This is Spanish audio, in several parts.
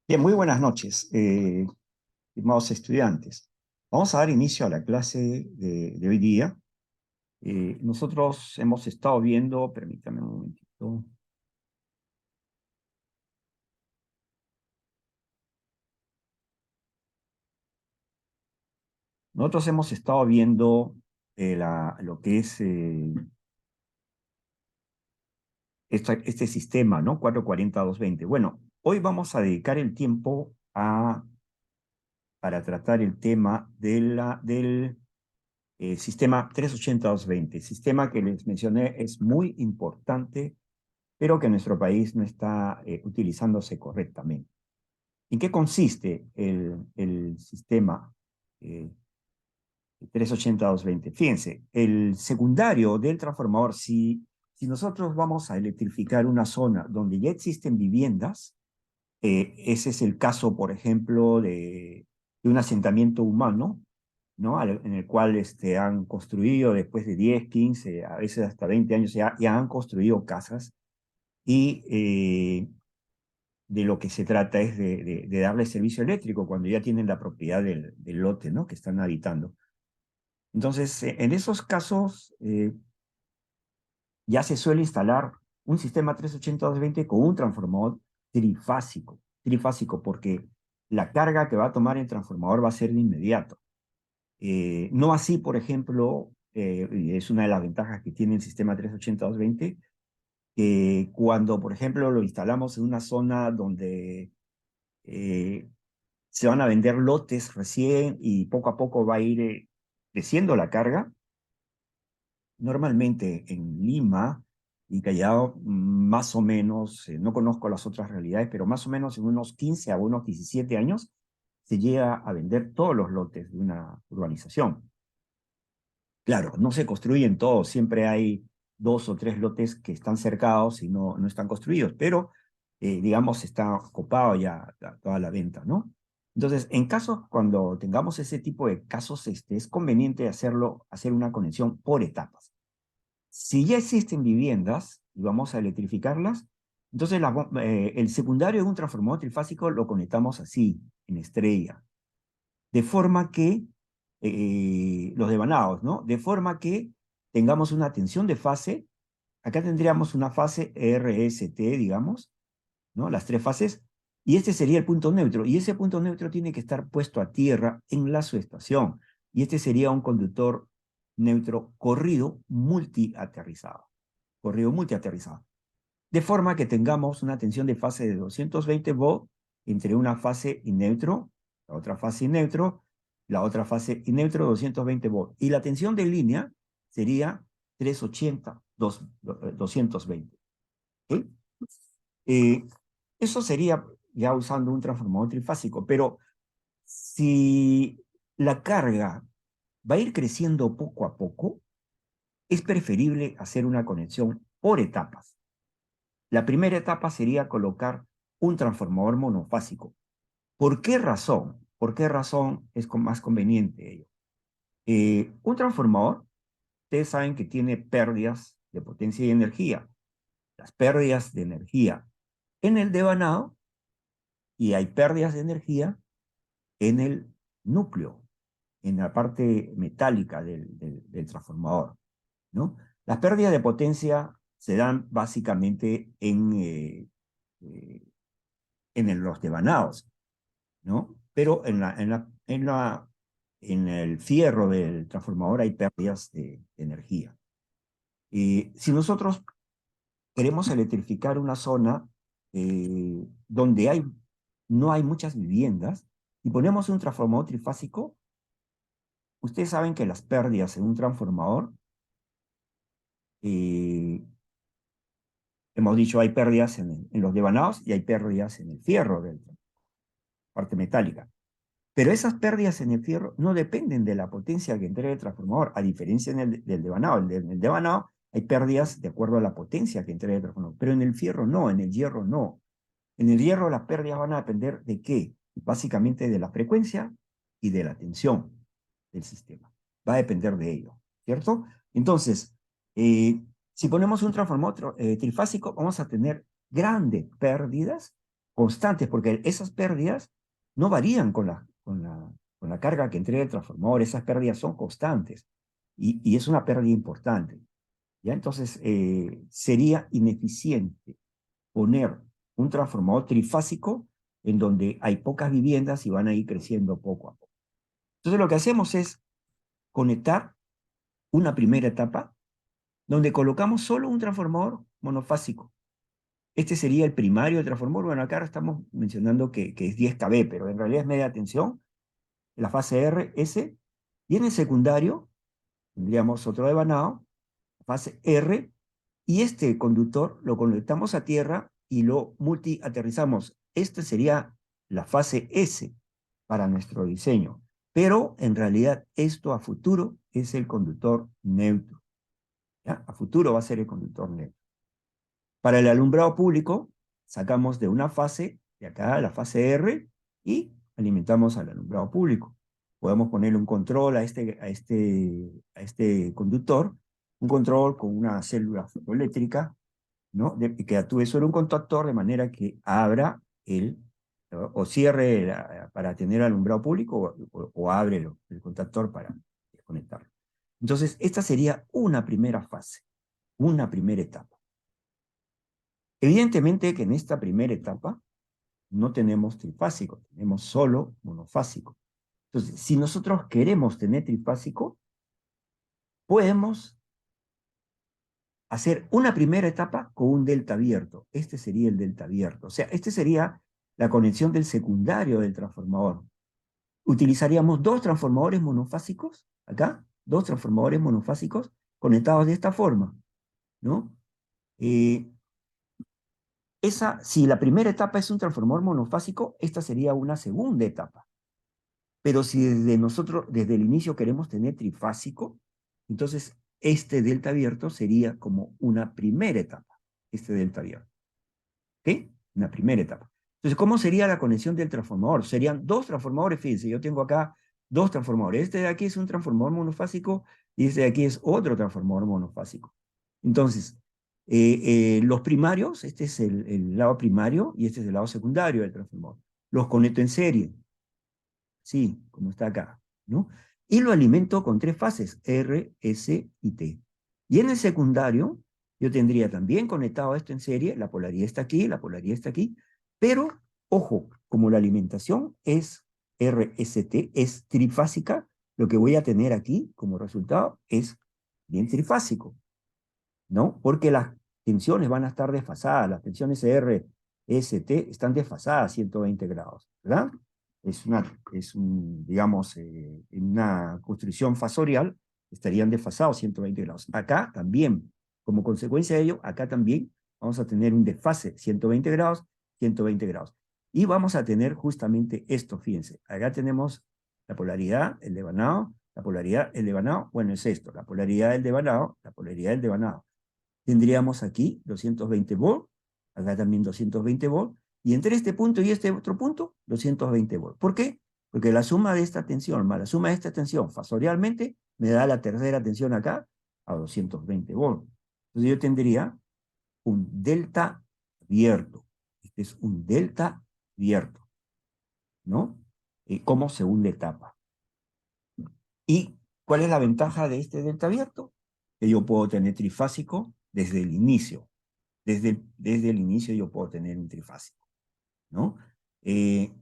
Bien, muy buenas noches, estimados estudiantes. Vamos a dar inicio a la clase de hoy día. Nosotros hemos estado viendo, permítame un momentito. Nosotros hemos estado viendo lo que es este sistema, ¿no? 440-220. Bueno, hoy vamos a dedicar el tiempo para tratar el tema del sistema 380-220. Sistema que les mencioné es muy importante, pero que en nuestro país no está utilizándose correctamente. ¿En qué consiste el sistema 380-220? Fíjense, el secundario del transformador, si nosotros vamos a electrificar una zona donde ya existen viviendas, ese es el caso, por ejemplo, de un asentamiento humano, ¿no? En el cual han construido después de 10, 15, a veces hasta 20 años, ya han construido casas y de lo que se trata es de darle servicio eléctrico cuando ya tienen la propiedad del lote, ¿no? Que están habitando. Entonces, en esos casos, ya se suele instalar un sistema 380-220 con un transformador trifásico. Trifásico porque la carga que va a tomar el transformador va a ser de inmediato. No así, por ejemplo, y es una de las ventajas que tiene el sistema 380-220, cuando, por ejemplo, lo instalamos en una zona donde eh, se van a vender lotes recién y poco a poco va a ir creciendo la carga. Normalmente en Lima y Callao, más o menos, no conozco las otras realidades, pero más o menos en unos 15 a unos 17 años se llega a vender todos los lotes de una urbanización. Claro, no se construyen todos, siempre hay 2 o 3 lotes que están cercados y no están construidos, pero digamos está copado ya toda la venta, ¿no? Entonces, en casos cuando tengamos ese tipo de casos, es conveniente hacer una conexión por etapas. Si ya existen viviendas y vamos a electrificarlas, entonces el secundario de un transformador trifásico lo conectamos así, en estrella, de forma que los devanados, ¿no? De forma que tengamos una tensión de fase. Acá tendríamos una fase RST, digamos, ¿no? Las 3 fases. Y este sería el punto neutro. Y ese punto neutro tiene que estar puesto a tierra en la subestación. Y este sería un conductor neutro corrido multiaterrizado. Corrido multiaterrizado. De forma que tengamos una tensión de fase de 220 volts entre una fase y neutro, la otra fase y neutro, la otra fase y neutro, 220 volts. Y la tensión de línea sería 380, 220. ¿Sí? Eh, Eso sería ya usando un transformador trifásico, pero si la carga va a ir creciendo poco a poco, es preferible hacer una conexión por etapas. La primera etapa sería colocar un transformador monofásico. ¿Por qué razón? ¿Por qué razón es más conveniente ello? Un transformador, ustedes saben que tiene pérdidas de potencia y energía. Las pérdidas de energía en el devanado y hay pérdidas de energía en el núcleo, en la parte metálica del transformador, ¿no? Las pérdidas de potencia se dan básicamente eh, en los devanados, ¿no? Pero en el fierro del transformador hay pérdidas de energía. Si nosotros queremos electrificar una zona donde no hay muchas viviendas y ponemos un transformador trifásico, ustedes saben que las pérdidas en un transformador, eh, hemos dicho, hay pérdidas en los devanados y hay pérdidas en el fierro de la parte metálica. Pero esas pérdidas en el fierro no dependen de la potencia que entrega el transformador, a diferencia del devanado. En el devanado hay pérdidas de acuerdo a la potencia que entrega el transformador, pero en el fierro no, en el hierro no. En el hierro las pérdidas van a depender ¿de qué? Básicamente de la frecuencia y de la tensión del sistema. Va a depender de ello, ¿cierto? Entonces, si ponemos un transformador trifásico, vamos a tener grandes pérdidas constantes, porque esas pérdidas no varían con la carga que entrega el transformador, esas pérdidas son constantes, y es una pérdida importante. ¿Ya? Entonces, sería ineficiente poner un transformador trifásico en donde hay pocas viviendas y van a ir creciendo poco a poco. Entonces, lo que hacemos es conectar una primera etapa donde colocamos solo un transformador monofásico. Este sería el primario del transformador. Bueno, acá estamos mencionando que es 10 kV, pero en realidad es media tensión, la fase R, S, y en el secundario tendríamos otro devanado, fase R, y este conductor lo conectamos a tierra y lo multi-aterrizamos. Esta sería la fase S para nuestro diseño, pero en realidad esto a futuro es el conductor neutro. ¿Ya? A futuro va a ser el conductor neutro. Para el alumbrado público, sacamos de una fase, de acá, la fase R, y alimentamos al alumbrado público. Podemos ponerle un control a este conductor, un control con una célula fotoeléctrica, ¿no? Que actúe sobre un contactor de manera que abra o cierre para tener alumbrado público o abre el contactor para desconectarlo. Entonces, esta sería una primera fase, una primera etapa. Evidentemente que en esta primera etapa no tenemos trifásico, tenemos solo monofásico. Entonces, si nosotros queremos tener trifásico, podemos hacer una primera etapa con un delta abierto. Este sería el delta abierto. O sea, este sería la conexión del secundario del transformador. Utilizaríamos dos transformadores monofásicos, acá, dos transformadores monofásicos conectados de esta forma, ¿no? Si la primera etapa es un transformador monofásico, esta sería una segunda etapa. Pero si desde el inicio queremos tener trifásico, entonces este delta abierto sería como una primera etapa, este delta abierto. ¿Ok? Una primera etapa. Entonces, ¿cómo sería la conexión del transformador? Serían dos transformadores, fíjense, yo tengo acá dos transformadores. Este de aquí es un transformador monofásico y este de aquí es otro transformador monofásico. Entonces, los primarios, este es el lado primario y este es el lado secundario del transformador. Los conecto en serie, sí, como está acá, ¿no? Y lo alimento con tres fases, R, S y T. Y en el secundario, yo tendría también conectado esto en serie, la polaridad está aquí, la polaridad está aquí, pero, ojo, como la alimentación es RST, es trifásica, lo que voy a tener aquí como resultado es bien trifásico, ¿no? Porque las tensiones van a estar desfasadas, las tensiones RST están desfasadas a 120 grados, ¿verdad? Digamos, en una construcción fasorial estarían desfasados 120 grados. Acá también, como consecuencia de ello, acá también vamos a tener un desfase 120 grados, 120 grados. Y vamos a tener justamente esto, fíjense. Acá tenemos la polaridad, el devanado, la polaridad, el devanado. Bueno, es esto, la polaridad del devanado, la polaridad del devanado. Tendríamos aquí 220 volts, acá también 220 volts, y entre este punto y este otro punto, 220 volts. ¿Por qué? Porque la suma de esta tensión más la suma de esta tensión fasorialmente me da la tercera tensión acá a 220 volts. Entonces yo tendría un delta abierto. Este es un delta abierto, ¿no? Como segunda etapa. ¿Y cuál es la ventaja de este delta abierto? Que yo puedo tener trifásico desde el inicio. Desde el inicio yo puedo tener un trifásico, ¿no? Hay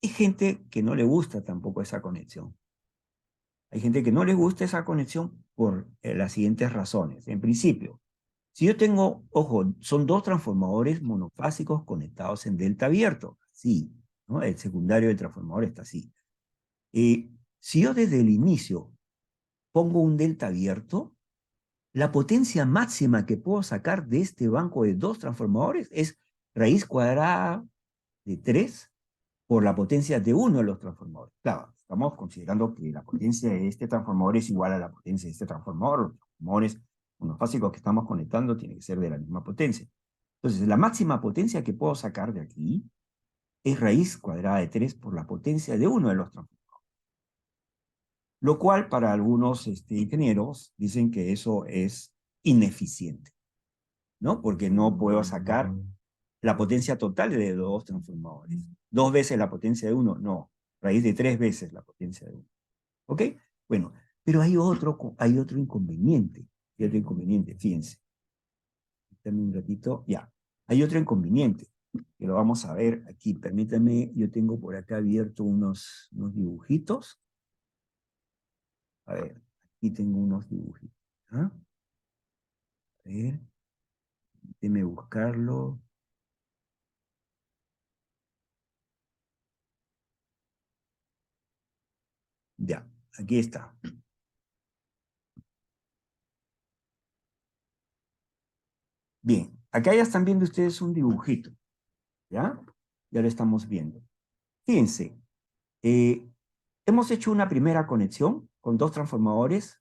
gente que no le gusta tampoco esa conexión. Hay gente que no le gusta esa conexión por las siguientes razones. En principio, si yo tengo, ojo, son dos transformadores monofásicos conectados en delta abierto, sí, ¿no? El secundario del transformador está así. Si yo desde el inicio pongo un delta abierto, la potencia máxima que puedo sacar de este banco de dos transformadores es raíz cuadrada de 3 por la potencia de uno de los transformadores. Claro, estamos considerando que la potencia de este transformador es igual a la potencia de este transformador. Los transformadores monofásicos que estamos conectando tienen que ser de la misma potencia. Entonces, la máxima potencia que puedo sacar de aquí es raíz cuadrada de 3 por la potencia de uno de los transformadores. Lo cual para algunos ingenieros dicen que eso es ineficiente, ¿no? Porque no puedo sacar la potencia total de dos transformadores. ¿Dos veces la potencia de uno? No, raíz de 3 veces la potencia de uno. ¿Ok? Bueno, pero hay otro inconveniente. Hay otro inconveniente, fíjense. Dame un ratito, ya. Hay otro inconveniente, que lo vamos a ver aquí. Permítanme, yo tengo por acá abierto unos dibujitos. A ver, aquí tengo unos dibujitos. ¿Ah? A ver, déjeme buscarlo. Ya, aquí está. Bien, acá ya están viendo ustedes un dibujito, ¿ya? Ya lo estamos viendo. Fíjense, eh, hemos hecho una primera conexión con dos transformadores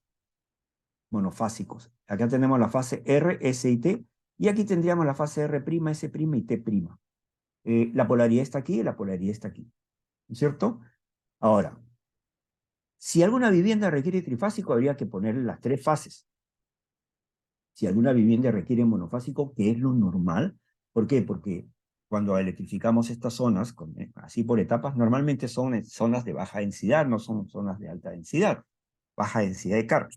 monofásicos. Acá tenemos la fase R, S y T, y aquí tendríamos la fase R', S' y T'. La polaridad está aquí y la polaridad está aquí, ¿no es cierto? Ahora, si alguna vivienda requiere trifásico, habría que ponerle las 3 fases. Si alguna vivienda requiere monofásico, que es lo normal. ¿Por qué? Porque cuando electrificamos estas zonas, así por etapas, normalmente son zonas de baja densidad, no son zonas de alta densidad, baja densidad de carga.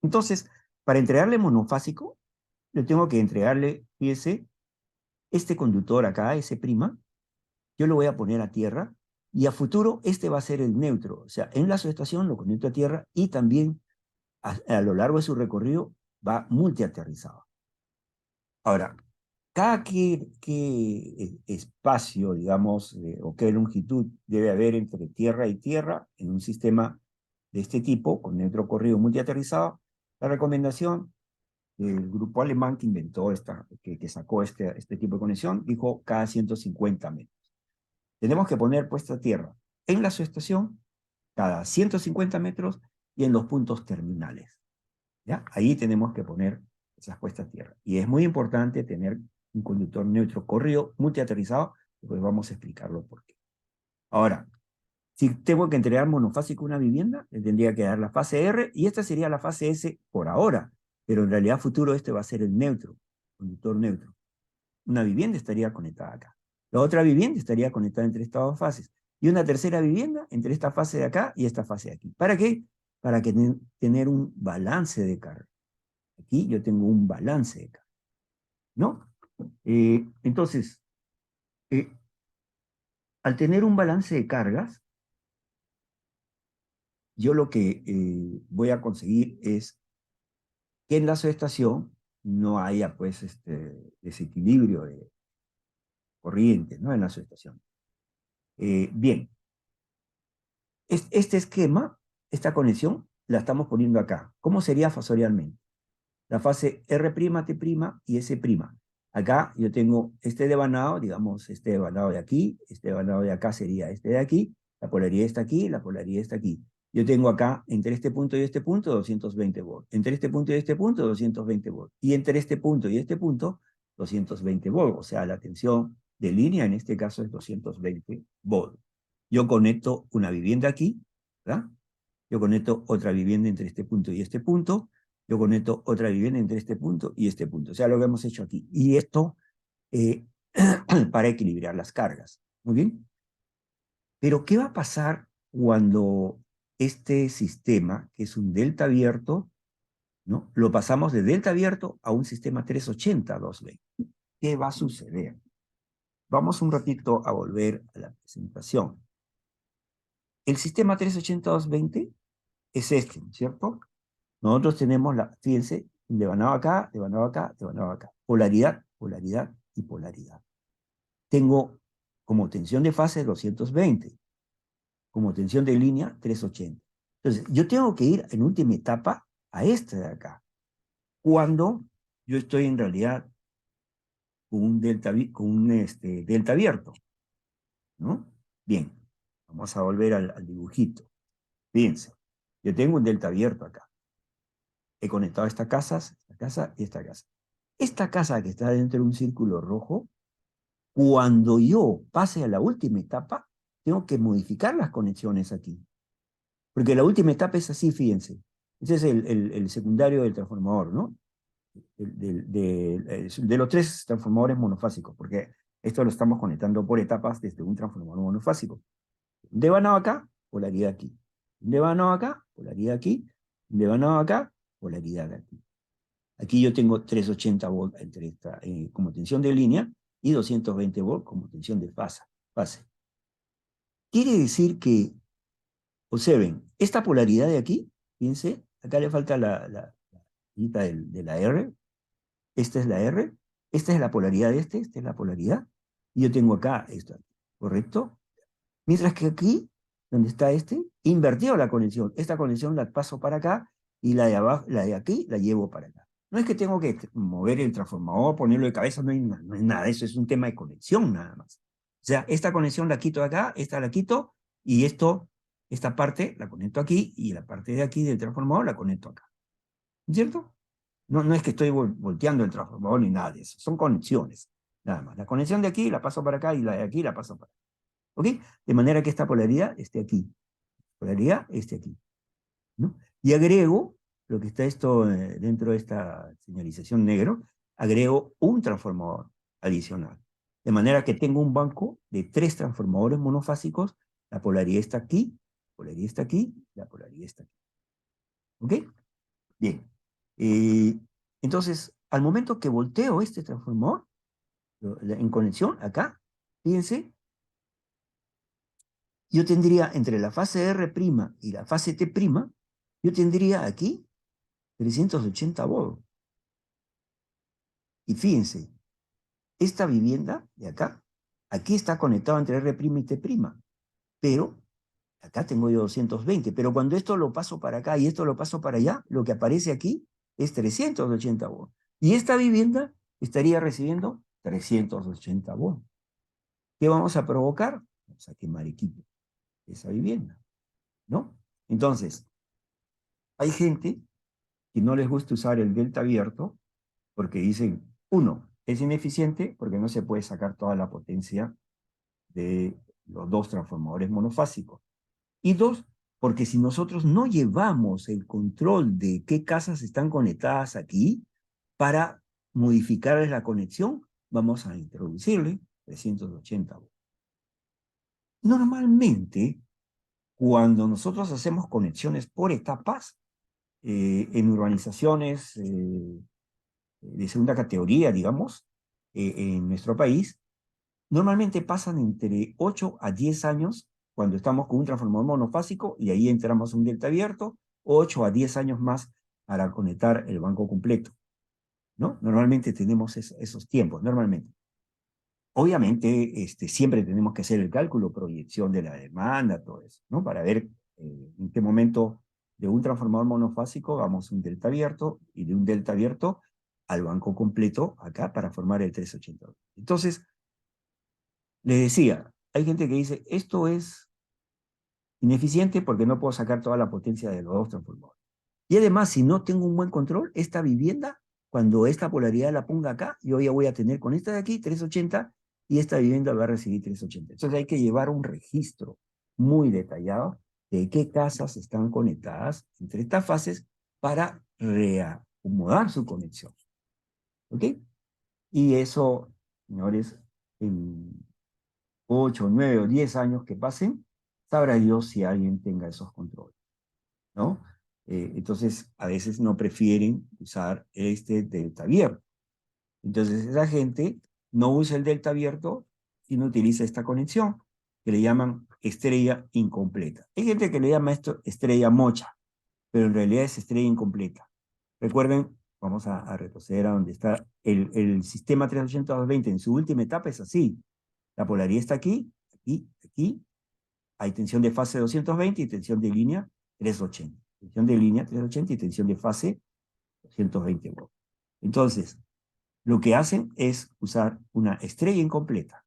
Entonces, para entregarle monofásico, yo tengo que entregarle, fíjese, este conductor acá, S', yo lo voy a poner a tierra, y a futuro este va a ser el neutro. O sea, en la subestación lo conecto a tierra y también a lo largo de su recorrido va multiaterrizado. Ahora, cada qué espacio, digamos, o qué longitud debe haber entre tierra y tierra en un sistema de este tipo, con neutro corrido multiaterrizado, la recomendación del grupo alemán que inventó que sacó este tipo de conexión, dijo cada 150 metros. Tenemos que poner puesta a tierra en la subestación cada 150 metros y en los puntos terminales. ¿Ya? Ahí tenemos que poner esas puestas a tierra. Y es muy importante tener un conductor neutro corrido, multiaterrizado, pues vamos a explicarlo por qué. Ahora, si tengo que entregar monofásico una vivienda, le tendría que dar la fase R y esta sería la fase S por ahora, pero en realidad futuro este va a ser el neutro, conductor neutro. Una vivienda estaría conectada acá. La otra vivienda estaría conectada entre estas dos fases. Y una tercera vivienda entre esta fase de acá y esta fase de aquí. ¿Para qué? Para que tener un balance de carga. Aquí yo tengo un balance de carga, ¿no? Entonces, eh, al tener un balance de cargas, yo lo que voy a conseguir es que en la subestación no haya, pues, desequilibrio de corriente, ¿no? En la subestación. Bien, este esquema, esta conexión, la estamos poniendo acá. ¿Cómo sería fasorialmente? La fase R', T' y S'. Acá yo tengo este devanado, digamos, este devanado de aquí, este devanado de acá sería este de aquí, la polaridad está aquí, la polaridad está aquí. Yo tengo acá, entre este punto y este punto, 220 volts. Entre este punto y este punto, 220 volts. Y entre este punto y este punto, 220 volts. O sea, la tensión de línea en este caso es 220 volts. Yo conecto una vivienda aquí, ¿verdad? Yo conecto otra vivienda entre este punto y este punto, yo conecto otra vivienda entre este punto y este punto. O sea, lo que hemos hecho aquí. Y esto eh, para equilibrar las cargas. Muy bien. Pero, ¿qué va a pasar cuando este sistema, que es un delta abierto, ¿no? Lo pasamos de delta abierto a un sistema 380-220? ¿Qué va a suceder? Vamos un ratito a volver a la presentación. El sistema 380-220 es este, ¿no es cierto? Nosotros tenemos, fíjense, devanado acá, devanado acá, devanado acá. Polaridad, polaridad y polaridad. Tengo como tensión de fase 220, como tensión de línea 380. Entonces, yo tengo que ir en última etapa a este de acá, cuando yo estoy en realidad con un delta abierto, ¿no? Bien, vamos a volver al dibujito. Fíjense, yo tengo un delta abierto acá. He conectado esta casa y esta casa. Esta casa que está dentro de un círculo rojo, cuando yo pase a la última etapa, tengo que modificar las conexiones aquí. Porque la última etapa es así, fíjense. Ese es el secundario del transformador, ¿no? De los 3 transformadores monofásicos, porque Esto lo estamos conectando por etapas desde un transformador monofásico. Un devanado acá, polaridad aquí. Un devanado acá, polaridad aquí. Un devanado acá, polaridad aquí. Aquí yo tengo 380 volts entre como tensión de línea y 220 volts como tensión de fase. Quiere decir que, observen, esta polaridad de aquí, fíjense, acá le falta la de la R, esta es la R, esta es la polaridad de esta es la polaridad, y yo tengo acá esto, ¿correcto? Mientras que aquí, donde está invertido la conexión. Esta conexión la paso para acá y la de abajo, la de aquí, la llevo para acá. No es que tengo que mover el transformador, ponerlo de cabeza, no es nada, eso es un tema de conexión nada más. O sea, esta conexión la quito de acá, esta la quito, y esta parte la conecto aquí, y la parte de aquí del transformador la conecto acá. ¿Cierto? No es que estoy volteando el transformador ni nada de eso, son conexiones, nada más. La conexión de aquí la paso para acá y la de aquí la paso para acá. ¿Ok? De manera que esta polaridad esté aquí. Polaridad esté aquí. ¿No? Y agrego, lo que está esto dentro de esta señalización negro, agrego un transformador adicional. De manera que tengo un banco de 3 transformadores monofásicos. La polaridad está aquí, la polaridad está aquí, la polaridad está aquí. ¿Ok? Bien. Entonces, al momento que volteo este transformador en conexión, acá, fíjense, yo tendría entre la fase R' y la fase T', yo tendría aquí 380 volts. Y fíjense, esta vivienda de acá, aquí está conectado entre R' y T', pero acá tengo yo 220, pero cuando esto lo paso para acá y esto lo paso para allá, lo que aparece aquí es 380 volts. Y esta vivienda estaría recibiendo 380 volts. ¿Qué vamos a provocar? Vamos a quemar equipo de esa vivienda, ¿no? Entonces, hay gente que no les gusta usar el delta abierto porque dicen, uno, es ineficiente porque no se puede sacar toda la potencia de los 2 transformadores monofásicos. Y 2, porque si nosotros no llevamos el control de qué casas están conectadas aquí, para modificarles la conexión, vamos a introducirle 380 volts. Normalmente, cuando nosotros hacemos conexiones por etapas, en urbanizaciones de segunda categoría, digamos, en nuestro país, normalmente pasan entre 8 a 10 años cuando estamos con un transformador monofásico y ahí entramos un delta abierto, 8 a 10 años más para conectar el banco completo, ¿no? Normalmente tenemos esos tiempos, normalmente. Obviamente, siempre tenemos que hacer el cálculo, proyección de la demanda, todo eso, ¿no? Para ver en qué momento de un transformador monofásico vamos a un delta abierto y de un delta abierto al banco completo acá para formar el 380. Entonces, les decía, hay gente que dice, esto es ineficiente porque no puedo sacar toda la potencia de los 2 transformadores. Y además, si no tengo un buen control, esta vivienda, cuando esta polaridad la ponga acá, yo ya voy a tener con esta de aquí 380 y esta vivienda va a recibir 380. Entonces hay que llevar un registro muy detallado de qué casas están conectadas entre estas fases para reacomodar su conexión. ¿Ok? Y eso, señores, en 8, 9 o 10 años que pasen, sabrá Dios si alguien tenga esos controles, ¿no? Entonces, a veces no prefieren usar este delta abierto. Entonces, esa gente no usa el delta abierto, sino utiliza esta conexión, que le llaman estrella incompleta. Hay gente que le llama esto estrella mocha, pero en realidad es estrella incompleta. Recuerden, vamos a retroceder a donde está el sistema 380-220 en su última etapa, es así. La polaridad está aquí, aquí, aquí. Hay tensión de fase 220 y tensión de línea 380. Tensión de línea 380 y tensión de fase 220 volts. Entonces, lo que hacen es usar una estrella incompleta.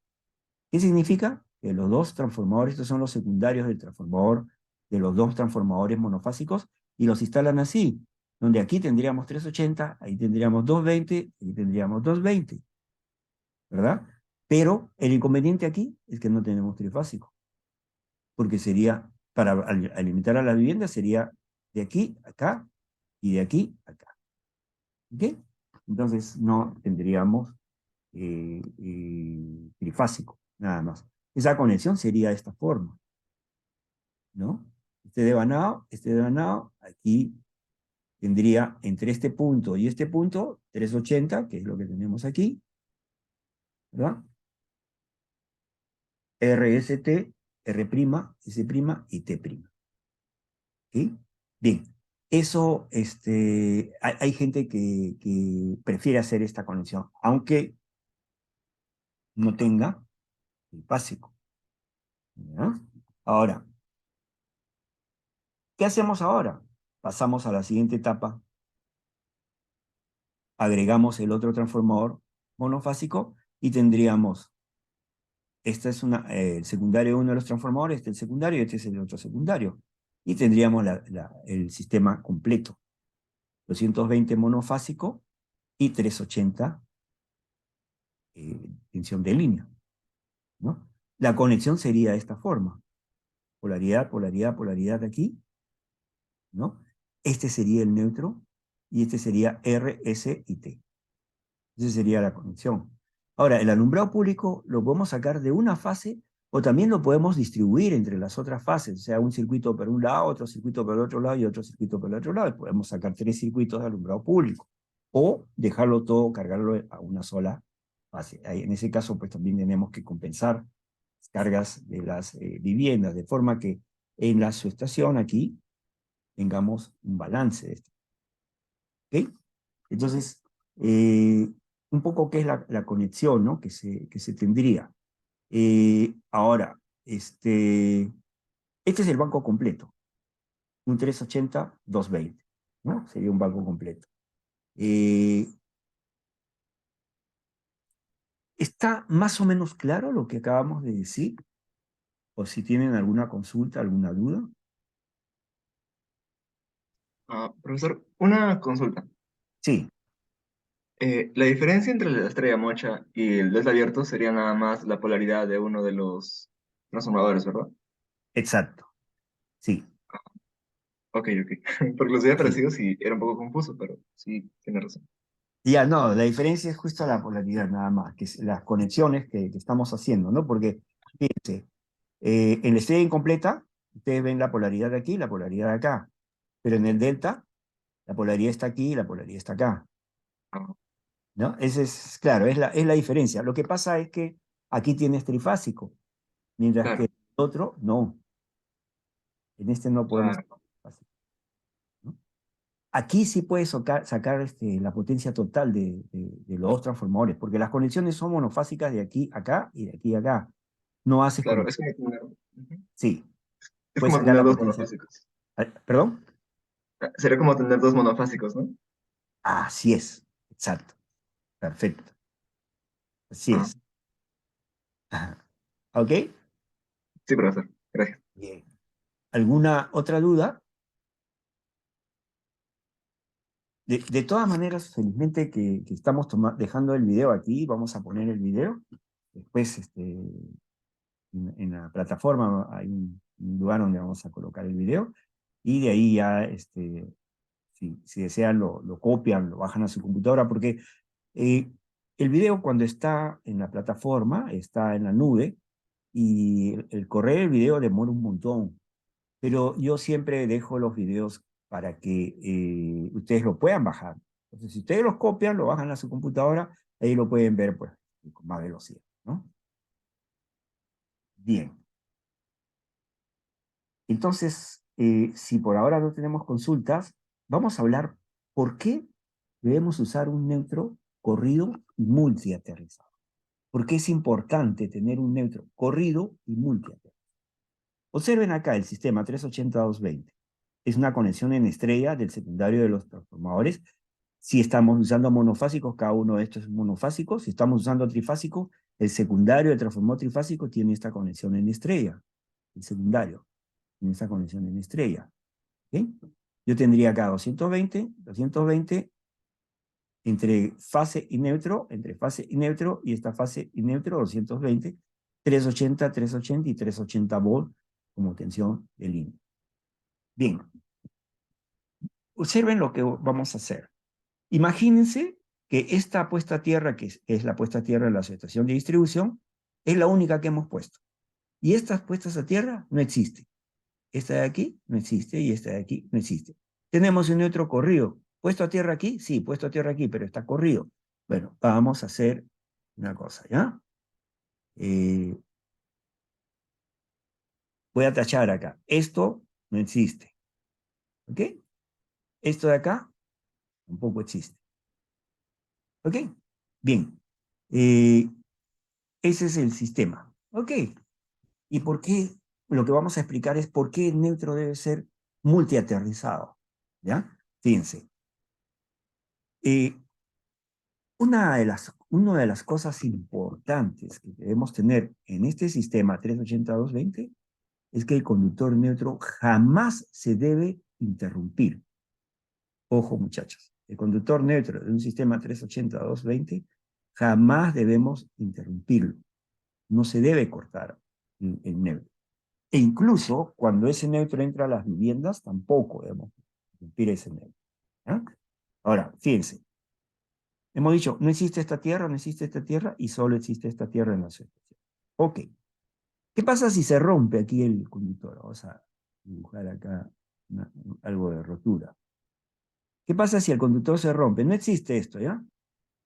¿Qué significa? Que los 2 transformadores, estos son los secundarios del transformador, de los 2 transformadores monofásicos, y los instalan así, donde aquí tendríamos 380, ahí tendríamos 220, ahí tendríamos 220, ¿verdad? Pero el inconveniente aquí es que no tenemos trifásico, porque sería, para alimentar a la vivienda, sería de aquí a acá y de aquí a acá. ¿Ok? Entonces no tendríamos trifásico. trifásico, nada más. Esa conexión sería de esta forma, ¿no? Este devanado, aquí tendría entre este punto y este punto 380, que es lo que tenemos aquí, ¿verdad? RST, R', S' y T'. ¿Sí? Bien, eso, hay gente que prefiere hacer esta conexión, aunque no tenga el básico, ¿ya? Ahora, ¿qué hacemos ahora? Pasamos a la siguiente etapa, agregamos el otro transformador monofásico y tendríamos, este es el secundario de uno de los transformadores, este es el secundario y este es el otro secundario. Y tendríamos el sistema completo, 220 monofásico y 380 tensión de línea, ¿no? La conexión sería de esta forma, polaridad, polaridad, polaridad aquí, ¿no? Este sería el neutro y este sería R, S y T. Esa sería la conexión. Ahora, el alumbrado público lo podemos sacar de una fase o también lo podemos distribuir entre las otras fases, o sea, un circuito por un lado, otro circuito por el otro lado y otro circuito por el otro lado. Y podemos sacar 3 circuitos de alumbrado público o dejarlo todo, cargarlo a una sola fase. Ahí, en ese caso, pues también tenemos que compensar las cargas de las viviendas, de forma que en la subestación aquí tengamos un balance de esto. ¿Ok? Entonces, un poco qué es la conexión, ¿no? que se tendría. Ahora, este es el banco completo, un 380-220, ¿no? Sería un banco completo. ¿Está más o menos claro lo que acabamos de decir? O si tienen alguna consulta, alguna duda. Profesor, una consulta. Sí, La diferencia entre la estrella mocha y el desabierto sería nada más la polaridad de uno de los transformadores, ¿verdad? exacto. Sí, Ok, ok. Porque los había sí. parecido sí era un poco confuso, pero sí, tiene razón. Ya, no, la diferencia es justo la polaridad nada más, que es las conexiones que estamos haciendo, ¿no? Porque, fíjense, en la estrella incompleta, ustedes ven la polaridad de aquí y la polaridad de acá, pero en el delta, la polaridad está aquí y la polaridad está acá, Ah, ¿no? Ese es, claro, es la diferencia. Lo que pasa es que aquí tienes trifásico, mientras que claro, el otro, no. En este no podemos claro, trifásico, ¿no? Aquí sí puedes sacar la potencia total de los dos transformadores, porque las conexiones son monofásicas de aquí a acá y de aquí a acá. No haces claro. conexión. Es como tener, ujú. Sí, Es puedes como sacar tener la dos potencia. monofásicos. ¿Perdón? Sería como tener dos monofásicos, ¿no? Así es, exacto, perfecto. Así Ah, es. Ajá. ¿Ok? sí, profesor. Gracias. Bien. ¿Alguna otra duda? De todas maneras, felizmente que estamos dejando el video aquí, vamos a poner el video. Después, en la plataforma hay un lugar donde vamos a colocar el video y de ahí ya, si desean, lo copian, lo bajan a su computadora, porque el video cuando está en la plataforma, está en la nube, y el correr el video demora un montón, pero yo siempre dejo los videos para que ustedes lo puedan bajar. Entonces, si ustedes los copian, lo bajan a su computadora, ahí lo pueden ver pues, con más velocidad, ¿no? Bien. Entonces, si por ahora no tenemos consultas, vamos a hablar por qué debemos usar un neutro corrido y multiaterrizado. ¿Por qué es importante tener un neutro corrido y multiaterrizado? Observen acá el sistema 380-220. Es una conexión en estrella del secundario de los transformadores. Si estamos usando monofásicos, cada uno de estos es monofásico. Si estamos usando trifásico, el secundario del transformador trifásico tiene esta conexión en estrella. El secundario tiene esta conexión en estrella. ¿Ok? Yo tendría acá 220 entre fase y neutro, y esta fase y neutro, 220, 380, 380 y 380 volts como tensión de línea. Bien, observen lo que vamos a hacer. Imagínense que esta puesta a tierra, que es la puesta a tierra de la estación de distribución, Es la única que hemos puesto. Y estas puestas a tierra no existen. Esta de aquí no existe y esta de aquí no existe. Tenemos un neutro corrido. ¿Puesto a tierra aquí? Sí, puesto a tierra aquí, pero está corrido. Bueno, vamos a hacer una cosa, ¿ya? Voy a tachar acá. Esto no existe. ¿Ok? Esto de acá tampoco existe. ¿Ok? Bien. Ese es el sistema. ¿Ok? ¿Y por qué? Lo que vamos a explicar es por qué el neutro debe ser multiaterrizado. ¿Ya? Fíjense. Eh, una de las cosas importantes que debemos tener en este sistema 380-220 es que el conductor neutro jamás se debe interrumpir. Ojo, muchachos, el conductor neutro de un sistema 380-220 jamás debemos interrumpirlo. No se debe cortar el neutro. E incluso cuando ese neutro entra a las viviendas, tampoco debemos interrumpir ese neutro. ¿Ya? Ahora, fíjense, hemos dicho, no existe esta tierra, no existe esta tierra, y solo existe esta tierra en la situación. Ok. ¿Qué pasa si se rompe aquí el conductor? Vamos a dibujar acá algo de rotura. ¿Qué pasa si el conductor se rompe? No existe esto, ¿ya?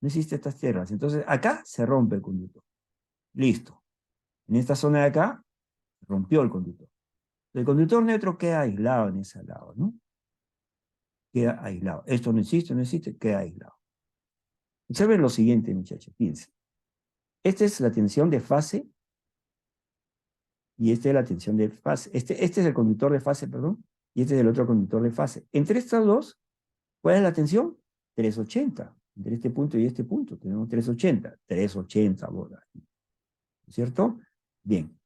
No existe estas tierras. Entonces, acá se rompe el conductor. Listo. En esta zona de acá, rompió el conductor. El conductor neutro queda aislado en ese lado, ¿no? Queda aislado. Esto no existe, no existe, queda aislado. Observen lo siguiente, muchachos, fíjense. Esta es la tensión de fase y esta es la tensión de fase. Este es el conductor de fase, perdón, y este es el otro conductor de fase. Entre estas dos, ¿cuál es la tensión? 380. Entre este punto y este punto tenemos 380. 380 bolas. ¿Cierto? Bien.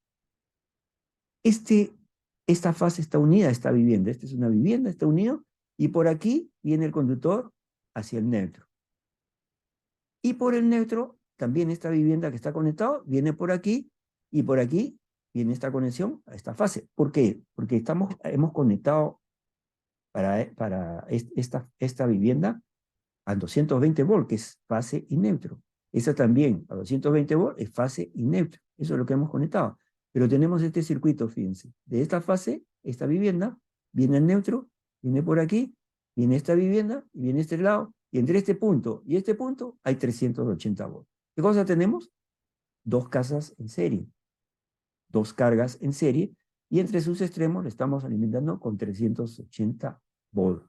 Esta fase está unida a esta vivienda. Esta es una vivienda, está unido, y por aquí viene el conductor hacia el neutro. Y por el neutro, también esta vivienda que está conectado, viene por aquí, y por aquí viene esta conexión a esta fase. ¿Por qué? Porque hemos conectado para esta vivienda a 220 volts, que es fase y neutro. Esa también, a 220 volts, es fase y neutro. Eso es lo que hemos conectado. Pero tenemos este circuito, fíjense. De esta fase, esta vivienda, viene el neutro, viene por aquí, viene esta vivienda, y viene este lado, y entre este punto y este punto hay 380 volts. ¿Qué cosa tenemos? Dos casas en serie, dos cargas en serie, y entre sus extremos le estamos alimentando con 380 volts.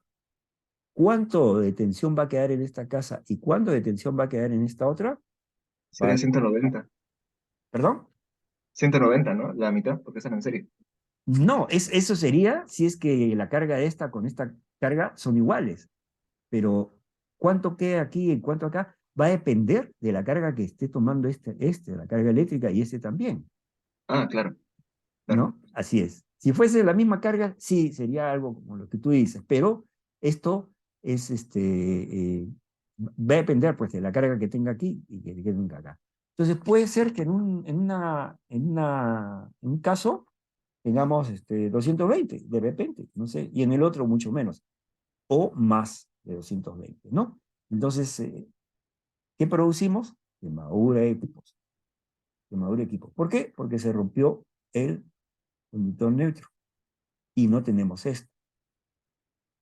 ¿Cuánto de tensión va a quedar en esta casa y cuánto de tensión va a quedar en esta otra? Serían 190. ¿Perdón? 190, ¿no? La mitad, porque están en serie. No, eso sería si es que la carga de esta con esta carga son iguales. Pero cuánto queda aquí y cuánto acá va a depender de la carga que esté tomando la carga eléctrica y este también, Ah, claro, claro. ¿no? Así es. Si fuese la misma carga, sí, sería algo como lo que tú dices, pero esto es va a depender pues de la carga que tenga aquí y que tenga acá. Entonces puede ser que en un caso tengamos 220 de repente, no sé, y en el otro mucho menos, o más de 220, ¿no? Entonces, ¿qué producimos? Quemadura de equipos. Quemadura de equipos. ¿Por qué? Porque se rompió el conductor neutro y no tenemos esto.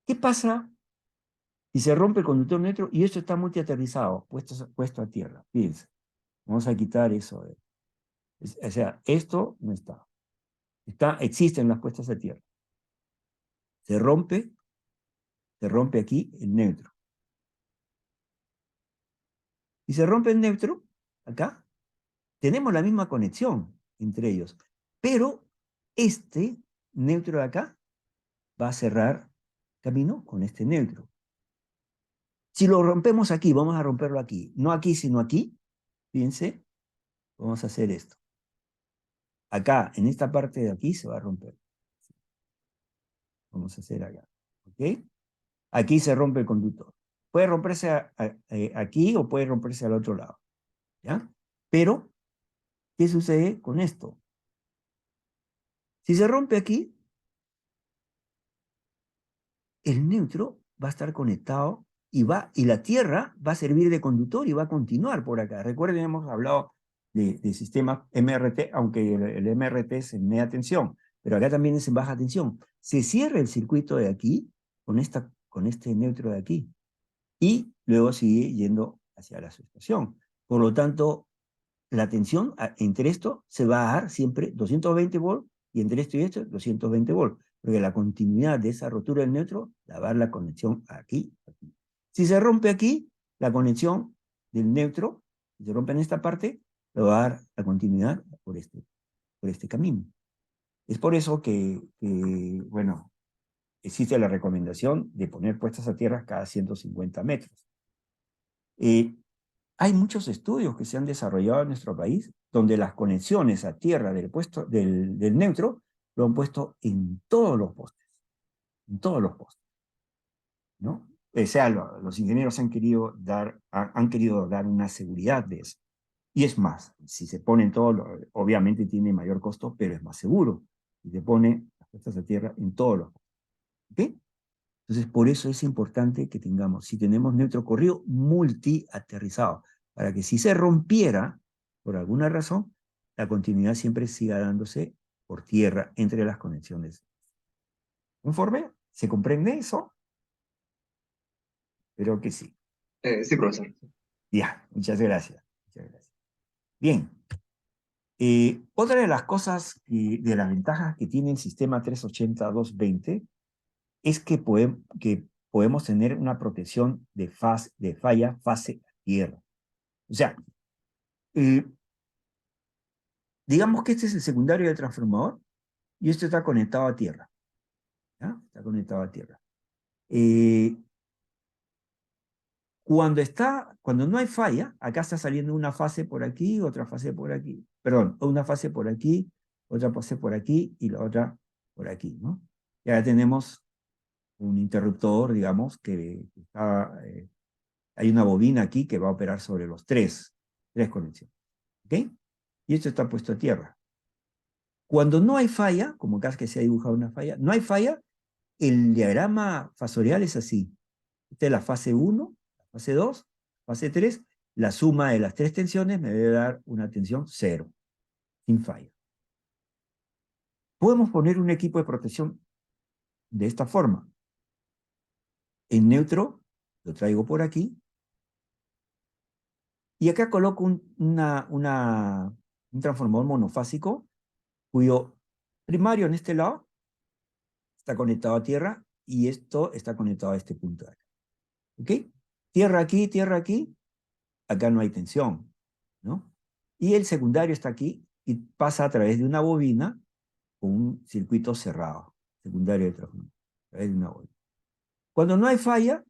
¿Qué pasa si se rompe el conductor neutro y esto está multiaterrizado, puesto a tierra? Fíjense, vamos a quitar eso. O sea, esto no está. Existen las puestas a tierra. Se rompe aquí el neutro. Y se rompe el neutro, acá, tenemos la misma conexión entre ellos, pero este neutro de acá va a cerrar camino con este neutro. Si lo rompemos aquí, vamos a romperlo aquí, no aquí, sino aquí, fíjense, vamos a hacer esto. Acá, en esta parte de aquí, se va a romper. Vamos a hacer acá, ¿ok? Aquí se rompe el conductor. Puede romperse aquí o puede romperse al otro lado, ¿ya? Pero, ¿qué sucede con esto? Si se rompe aquí, el neutro va a estar conectado y la Tierra va a servir de conductor y va a continuar por acá. Recuerden, hemos hablado de sistema MRT, aunque el MRT es en media tensión, pero acá también es en baja tensión. Se cierra el circuito de aquí con este neutro de aquí y luego sigue yendo hacia la subestación. Por lo tanto, la tensión entre esto se va a dar siempre 220 volts y entre esto y esto 220 volts, porque la continuidad de esa rotura del neutro la va a dar la conexión aquí, aquí. Si se rompe aquí, la conexión del neutro, si se rompe en esta parte, le va a dar la continuidad por este camino. Es por eso bueno, existe la recomendación de poner puestas a tierra cada 150 metros. Hay muchos estudios que se han desarrollado en nuestro país donde las conexiones a tierra del neutro lo han puesto en todos los postes, ¿no? O sea, los ingenieros han querido dar una seguridad de eso. Y es más, si se ponen todos, obviamente tiene mayor costo, pero es más seguro. Si se pone las puestas a tierra en todos los postes. ¿Ok? Entonces, por eso es importante que tengamos, si tenemos neutro corrido, multi-aterrizado, para que si se rompiera, por alguna razón, la continuidad siempre siga dándose por tierra entre las conexiones. ¿Conforme? ¿Se comprende eso? Espero que sí. Sí, profesor. Ya, muchas gracias. Muchas gracias. Bien. Otra de las cosas, de las ventajas que tiene el sistema 380-220 es que podemos tener una protección de falla fase a tierra. O sea, eh, digamos que este es el secundario del transformador y esto está conectado a tierra. ¿Ya? Está conectado a tierra. Eh, cuando no hay falla, acá está saliendo una fase por aquí, otra fase por aquí. Perdón, una fase por aquí, otra fase por aquí y la otra por aquí, ¿no? Y ahora tenemos un interruptor, digamos, que está, hay una bobina aquí que va a operar sobre los tres conexiones. ¿Ok? Y esto está puesto a tierra. Cuando no hay falla, como acá es que se ha dibujado una falla, no hay falla, el diagrama fasorial es así. Esta es la fase 1, la fase 2, fase 3. La suma de las tres tensiones me debe dar una tensión 0, sin falla. Podemos poner un equipo de protección de esta forma. En neutro, lo traigo por aquí, y acá coloco un transformador monofásico, cuyo primario en este lado está conectado a tierra, y esto está conectado a este punto de acá. ¿Ok? Tierra aquí, acá no hay tensión, ¿no? Y el secundario está aquí y pasa a través de una bobina con un circuito cerrado, secundario de transformador, a través de una bobina. Cuando no hay falla,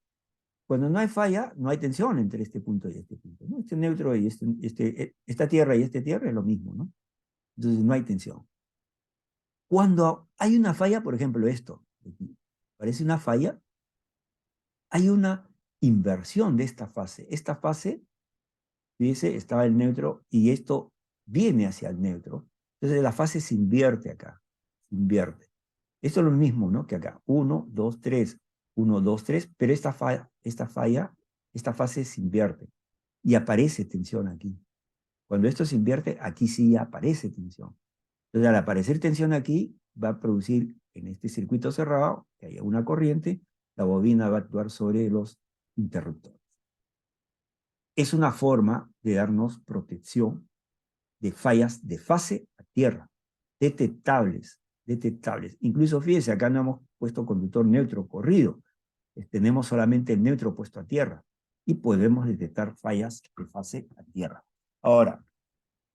no hay tensión entre este punto y este punto, ¿no? Este neutro y esta tierra y este tierra es lo mismo, ¿no? Entonces no hay tensión. Cuando hay una falla, por ejemplo esto, aquí, parece una falla, hay una inversión de esta fase. Esta fase, fíjese, estaba el neutro y esto viene hacia el neutro. Entonces la fase se invierte acá, se invierte. Esto es lo mismo, ¿no? Que acá, 1, 2, 3, 1, 2, 3, pero esta fase se invierte y aparece tensión aquí. Cuando esto se invierte, aquí sí aparece tensión. Entonces, al aparecer tensión aquí, va a producir en este circuito cerrado, que haya una corriente, la bobina va a actuar sobre los interruptores. Es una forma de darnos protección de fallas de fase a tierra, detectables, detectables. Incluso fíjense, acá no hemos puesto conductor neutro corrido, tenemos solamente el neutro puesto a tierra y podemos detectar fallas de fase a tierra. Ahora,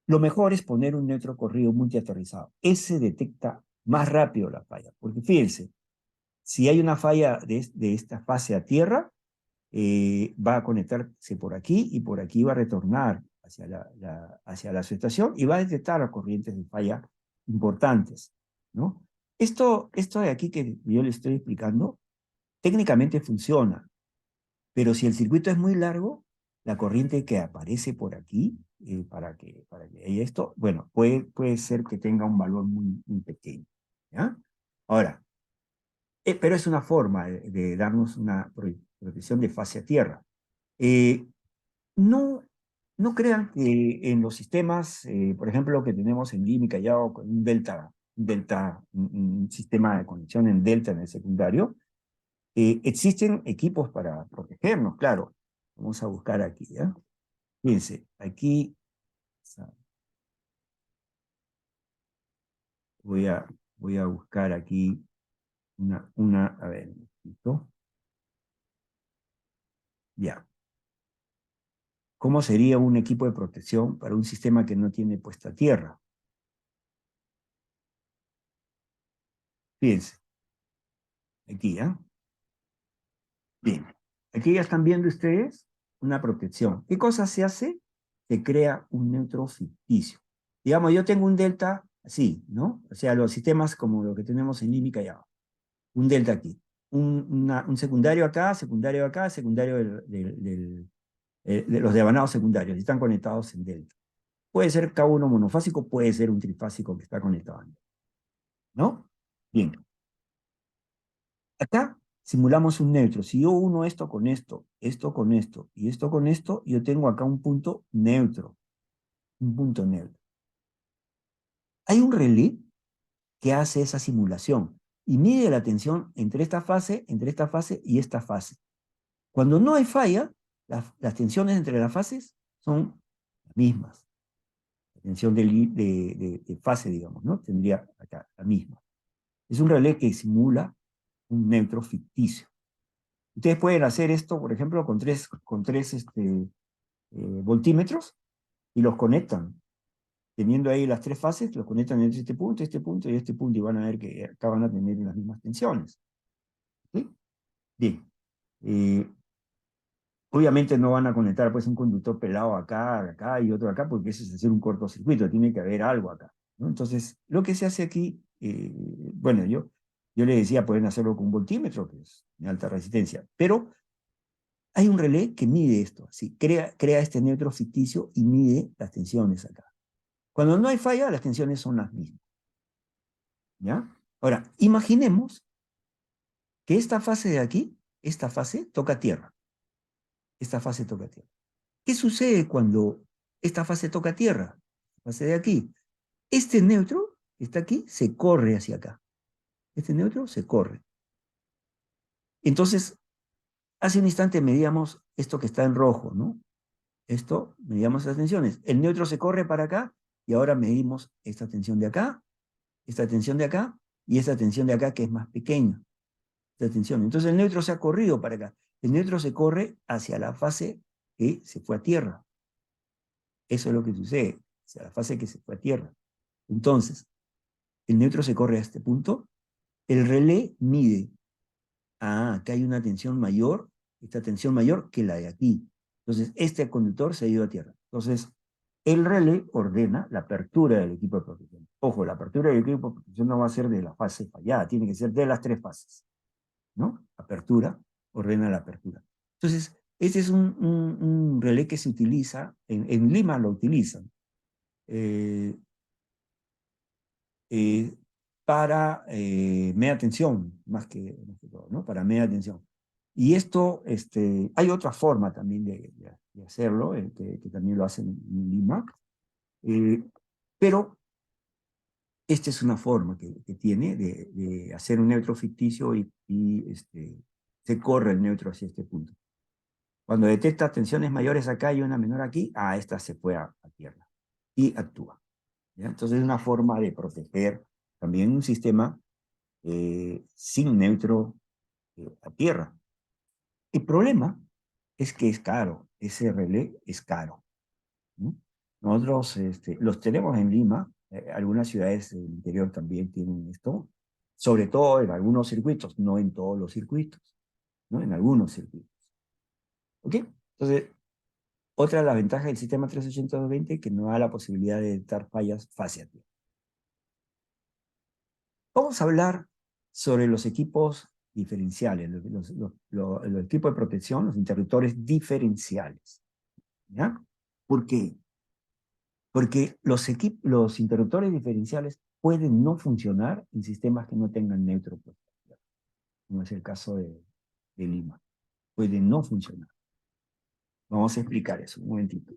lo mejor es poner un neutro corrido multiaterrizado. Ese detecta más rápido la falla, porque fíjense, si hay una falla de esta fase a tierra, va a conectarse por aquí y por aquí va a retornar hacia la subestación y va a detectar corrientes de falla importantes, ¿no? Esto de aquí que yo le estoy explicando, técnicamente funciona, pero si el circuito es muy largo, la corriente que aparece por aquí, para que haya esto, bueno, puede ser que tenga un valor muy, muy pequeño, ¿ya? Ahora, pero es una forma darnos una protección de fase a tierra. No, No crean que en los sistemas, por ejemplo, que tenemos en Lima y Callao, con un sistema de conexión en delta en el secundario, existen equipos para protegernos, claro. Vamos a buscar aquí, ¿ya? Fíjense, aquí voy a, voy a buscar aquí a ver, ¿listo? Ya. ¿Cómo sería un equipo de protección para un sistema que no tiene puesta tierra? Fíjense, aquí, ¿ya? Bien, aquí ya están viendo ustedes una protección. ¿Qué cosa se hace? Se crea un neutro ficticio. Digamos, yo tengo un delta así, ¿no? O sea, los sistemas como lo que tenemos en Límica ya. Un delta aquí. Un secundario acá, secundario acá, secundario de los devanados secundarios. Y están conectados en delta. Puede ser cada uno monofásico, puede ser un trifásico que está conectado, ¿no? Bien, acá simulamos un neutro. Si yo uno esto con esto y esto con esto, yo tengo acá un punto neutro. Un punto neutro. Hay un relé que hace esa simulación y mide la tensión entre esta fase y esta fase. Cuando no hay falla, las tensiones entre las fases son las mismas. La tensión de fase, digamos, ¿no? Tendría acá la misma. Es un relé que simula un neutro ficticio. Ustedes pueden hacer esto, por ejemplo, con tres voltímetros y los conectan. Teniendo ahí las tres fases, los conectan entre este punto y este punto, y van a ver que acá van a tener las mismas tensiones. ¿Sí? Bien. Eh, Obviamente no van a conectar pues un conductor pelado acá y otro acá, porque eso es hacer un cortocircuito, tiene que haber algo acá, ¿no? Entonces, lo que se hace aquí, bueno, yo le decía, pueden hacerlo con un voltímetro, que es de alta resistencia, pero hay un relé que mide esto, así, crea este neutro ficticio y mide las tensiones acá. Cuando no hay falla, las tensiones son las mismas, ¿ya? Ahora, imaginemos que esta fase de aquí, esta fase toca tierra, esta fase toca tierra. ¿Qué sucede cuando esta fase toca tierra? La fase de aquí. Este neutro que está aquí se corre hacia acá. Este neutro se corre. Entonces, hace un instante medíamos esto que está en rojo, ¿no? Esto, medíamos las tensiones. El neutro se corre para acá y ahora medimos esta tensión de acá, esta tensión de acá y esta tensión de acá que es más pequeña. Esta tensión. Entonces el neutro se ha corrido para acá. El neutro se corre hacia la fase que se fue a tierra. Eso es lo que sucede, hacia la fase que se fue a tierra. Entonces, el neutro se corre a este punto, el relé mide, acá hay una tensión mayor, esta tensión mayor que la de aquí. Entonces, este conductor se ha ido a tierra. Entonces, el relé ordena la apertura del equipo de protección. Ojo, la apertura del equipo de protección no va a ser de la fase fallada, tiene que ser de las tres fases, ¿no? Apertura, ordena la apertura. Entonces, este es un relé que se utiliza, en Lima lo utilizan, eh, eh, para media tensión, más que todo, ¿no? Para media tensión. Y esto, hay otra forma también de hacerlo, que también lo hacen en Lima, eh, pero esta es una forma que tiene de hacer un neutro ficticio y se corre el neutro hacia este punto. Cuando detecta tensiones mayores acá y una menor aquí, esta se fue a tierra y actúa. ¿Ya? Entonces es una forma de proteger también un sistema sin neutro a tierra. El problema es que es caro, ese relé es caro, ¿no? Nosotros los tenemos en Lima, algunas ciudades del interior también tienen esto, sobre todo en algunos circuitos, no en todos los circuitos, ¿no? En algunos circuitos. ¿Ok? Entonces, otra de las ventajas del sistema 380-220 es que nos da la posibilidad de detectar fallas fase a tierra. Vamos a hablar sobre los equipos diferenciales, los equipos de protección, los interruptores diferenciales. ¿Ya? ¿Por qué? Porque los interruptores diferenciales pueden no funcionar en sistemas que no tengan neutro, como es el caso de Lima. Pueden no funcionar. Vamos a explicar eso un momentito.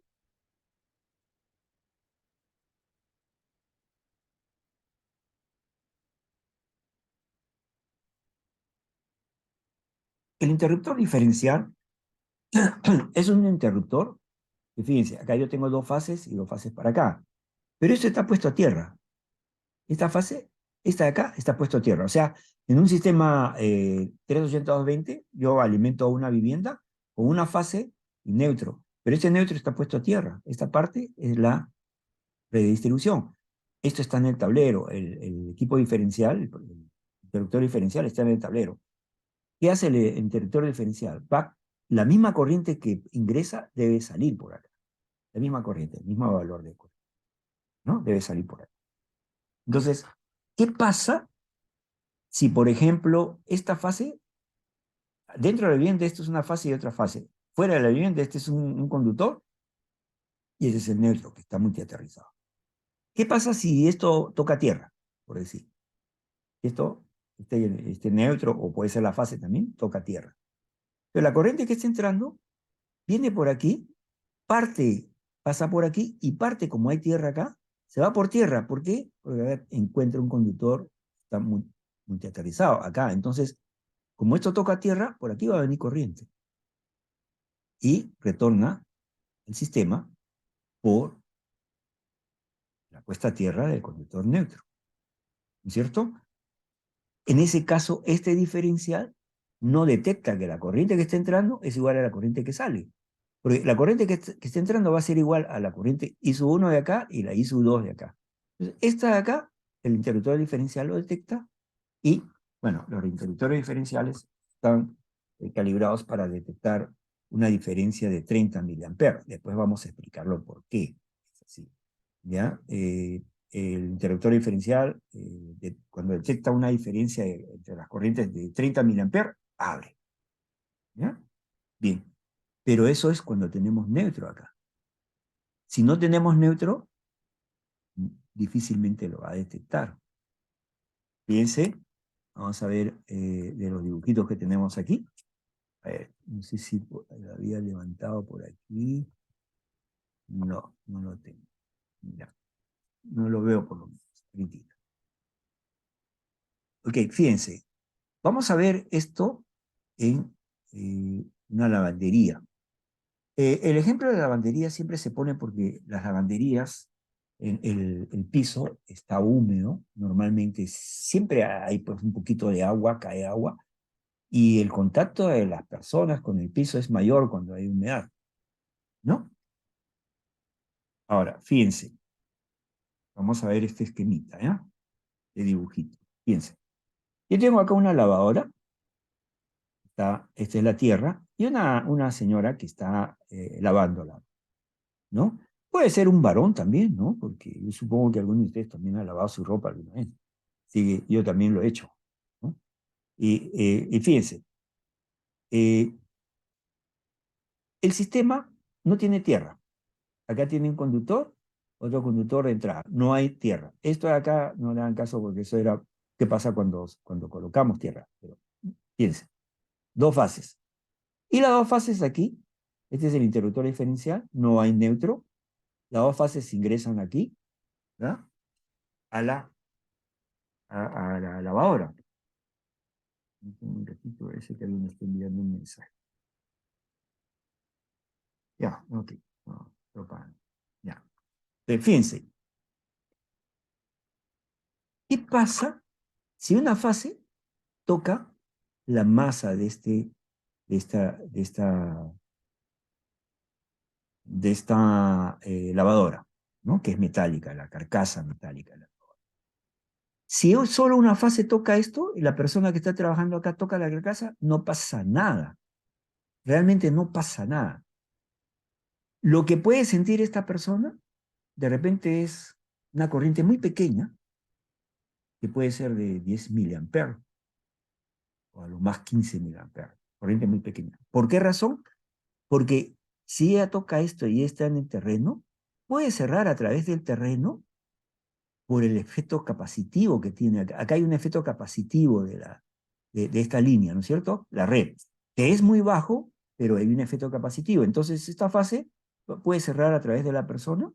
El interruptor diferencial es un interruptor que, fíjense, acá yo tengo 2 fases y 2 fases para acá. Pero esto está puesto a tierra. Esta fase, esta de acá, está puesto a tierra. O sea, en un sistema 380-220, yo alimento a una vivienda con una fase y neutro. Pero este neutro está puesto a tierra. Esta parte es la redistribución. Esto está en el tablero. El equipo diferencial, el interruptor diferencial está en el tablero. ¿Qué hace el interruptor diferencial? La misma corriente que ingresa debe salir por acá. La misma corriente, el mismo valor de corriente, ¿no? Debe salir por acá. Entonces, ¿qué pasa si, por ejemplo, esta fase, dentro de la vivienda esto es una fase y otra fase, fuera de la vivienda este es un conductor y ese es el neutro que está multiaterrizado? ¿Qué pasa si esto toca tierra, por decir? Esto, este neutro, o puede ser la fase también, toca tierra. Pero la corriente que está entrando viene por aquí, parte, pasa por aquí y parte, como hay tierra acá, se va por tierra. ¿Por qué? Porque a ver, encuentra un conductor, está multiaterrizado acá. Entonces, como esto toca tierra, por aquí va a venir corriente. Y retorna el sistema por la puesta a tierra del conductor neutro. ¿No es cierto? En ese caso, este diferencial no detecta que la corriente que está entrando es igual a la corriente que sale. Porque la corriente que está entrando va a ser igual a la corriente I-1 de acá y la I-2 de acá. Entonces, esta de acá, el interruptor diferencial lo detecta y, bueno, los interruptores diferenciales están calibrados para detectar una diferencia de 30 miliamperes. Después vamos a explicarlo por qué es así. ¿Ya? El interruptor diferencial, cuando detecta una diferencia entre las corrientes de 30 miliamperes, abre. ¿Ya? Bien. Pero eso es cuando tenemos neutro acá. Si no tenemos neutro, difícilmente lo va a detectar. Fíjense, vamos a ver de los dibujitos que tenemos aquí. A ver, no sé si lo había levantado por aquí. No, no lo tengo. Ya, no lo veo por lo menos. Crítica. Ok, fíjense. Vamos a ver esto en una lavandería. El ejemplo de lavandería siempre se pone porque las lavanderías, el piso está húmedo, normalmente siempre hay pues, un poquito de agua, cae agua, y el contacto de las personas con el piso es mayor cuando hay humedad, ¿no? Ahora, fíjense, vamos a ver este esquemita, ¿ya? De dibujito. Fíjense. Yo tengo acá una lavadora, esta es la tierra, y una señora que está lavándola, ¿no? Puede ser un varón también, ¿no? Porque yo supongo que algunos de ustedes también han lavado su ropa alguna vez. Sí, yo también lo he hecho, ¿no? Y fíjense, eh, el sistema no tiene tierra. Acá tiene un conductor, otro conductor de entrada. No hay tierra. Esto de acá no le dan caso porque eso era qué pasa cuando colocamos tierra. Pero fíjense, 2 fases. Y las 2 fases aquí, este es el interruptor diferencial, no hay neutro. Las 2 fases ingresan aquí, ¿verdad? A la lavadora. Un ratito, ese que alguien me está enviando un mensaje. Ya, ok. No, ya. Fíjense, ¿qué pasa si una fase toca la masa de esta lavadora, ¿no? Que es metálica, la carcasa metálica. Si solo una fase toca esto y la persona que está trabajando acá toca la carcasa, no pasa nada. Realmente no pasa nada. Lo que puede sentir esta persona de repente es una corriente muy pequeña, que puede ser de 10 miliamperes o a lo más 15 miliamperes. Corriente muy pequeña. ¿Por qué razón? Porque si ella toca esto y está en el terreno, puede cerrar a través del terreno por el efecto capacitivo que tiene acá. Acá hay un efecto capacitivo de esta línea, ¿no es cierto? La red, que es muy bajo, pero hay un efecto capacitivo. Entonces, esta fase puede cerrar a través de la persona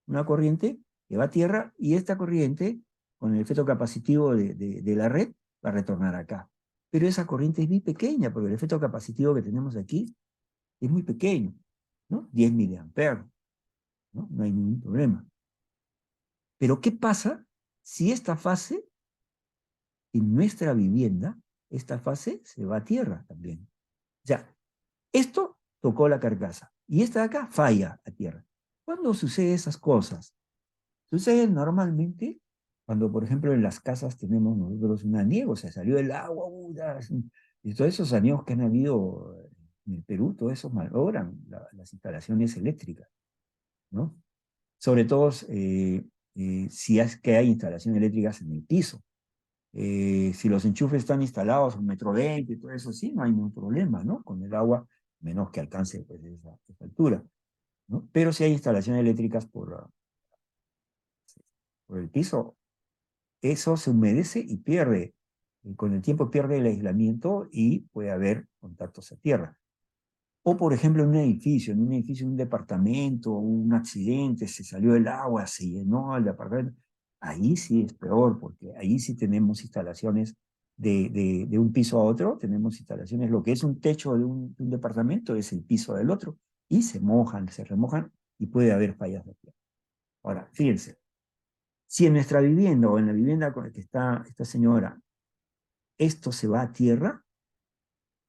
una corriente que va a tierra y esta corriente, con el efecto capacitivo de la red, va a retornar acá. pero esa corriente es muy pequeña, porque el efecto capacitivo que tenemos aquí es muy pequeño, ¿no? 10 miliamperes, ¿no? No hay ningún problema. Pero ¿qué pasa si esta fase, en nuestra vivienda, esta fase se va a tierra también? O sea, esto tocó la carcasa y esta de acá falla a tierra. ¿Cuándo suceden esas cosas? Suceden normalmente cuando, por ejemplo, en las casas tenemos nosotros un aniego, o sea, salió el agua, y todos esos aniegos que han habido en el Perú, todos esos malogran las instalaciones eléctricas, ¿no? Sobre todo si es que hay instalaciones eléctricas en el piso. Si los enchufes están instalados en metro 20 y todo eso, sí, no hay ningún problema, ¿no? Con el agua, menos que alcance pues, esa altura, ¿no? Pero si hay instalaciones eléctricas por el piso, eso se humedece y pierde, y con el tiempo pierde el aislamiento y puede haber contactos a tierra. O, por ejemplo, en un edificio, en un departamento, un accidente, se salió el agua, se llenó el departamento. Ahí sí es peor, porque ahí sí tenemos instalaciones de un piso a otro, tenemos instalaciones, lo que es un techo de un departamento es el piso del otro, y se mojan, se remojan, y puede haber fallas de tierra. Ahora, fíjense, si en nuestra vivienda o en la vivienda con la que está esta señora, esto se va a tierra,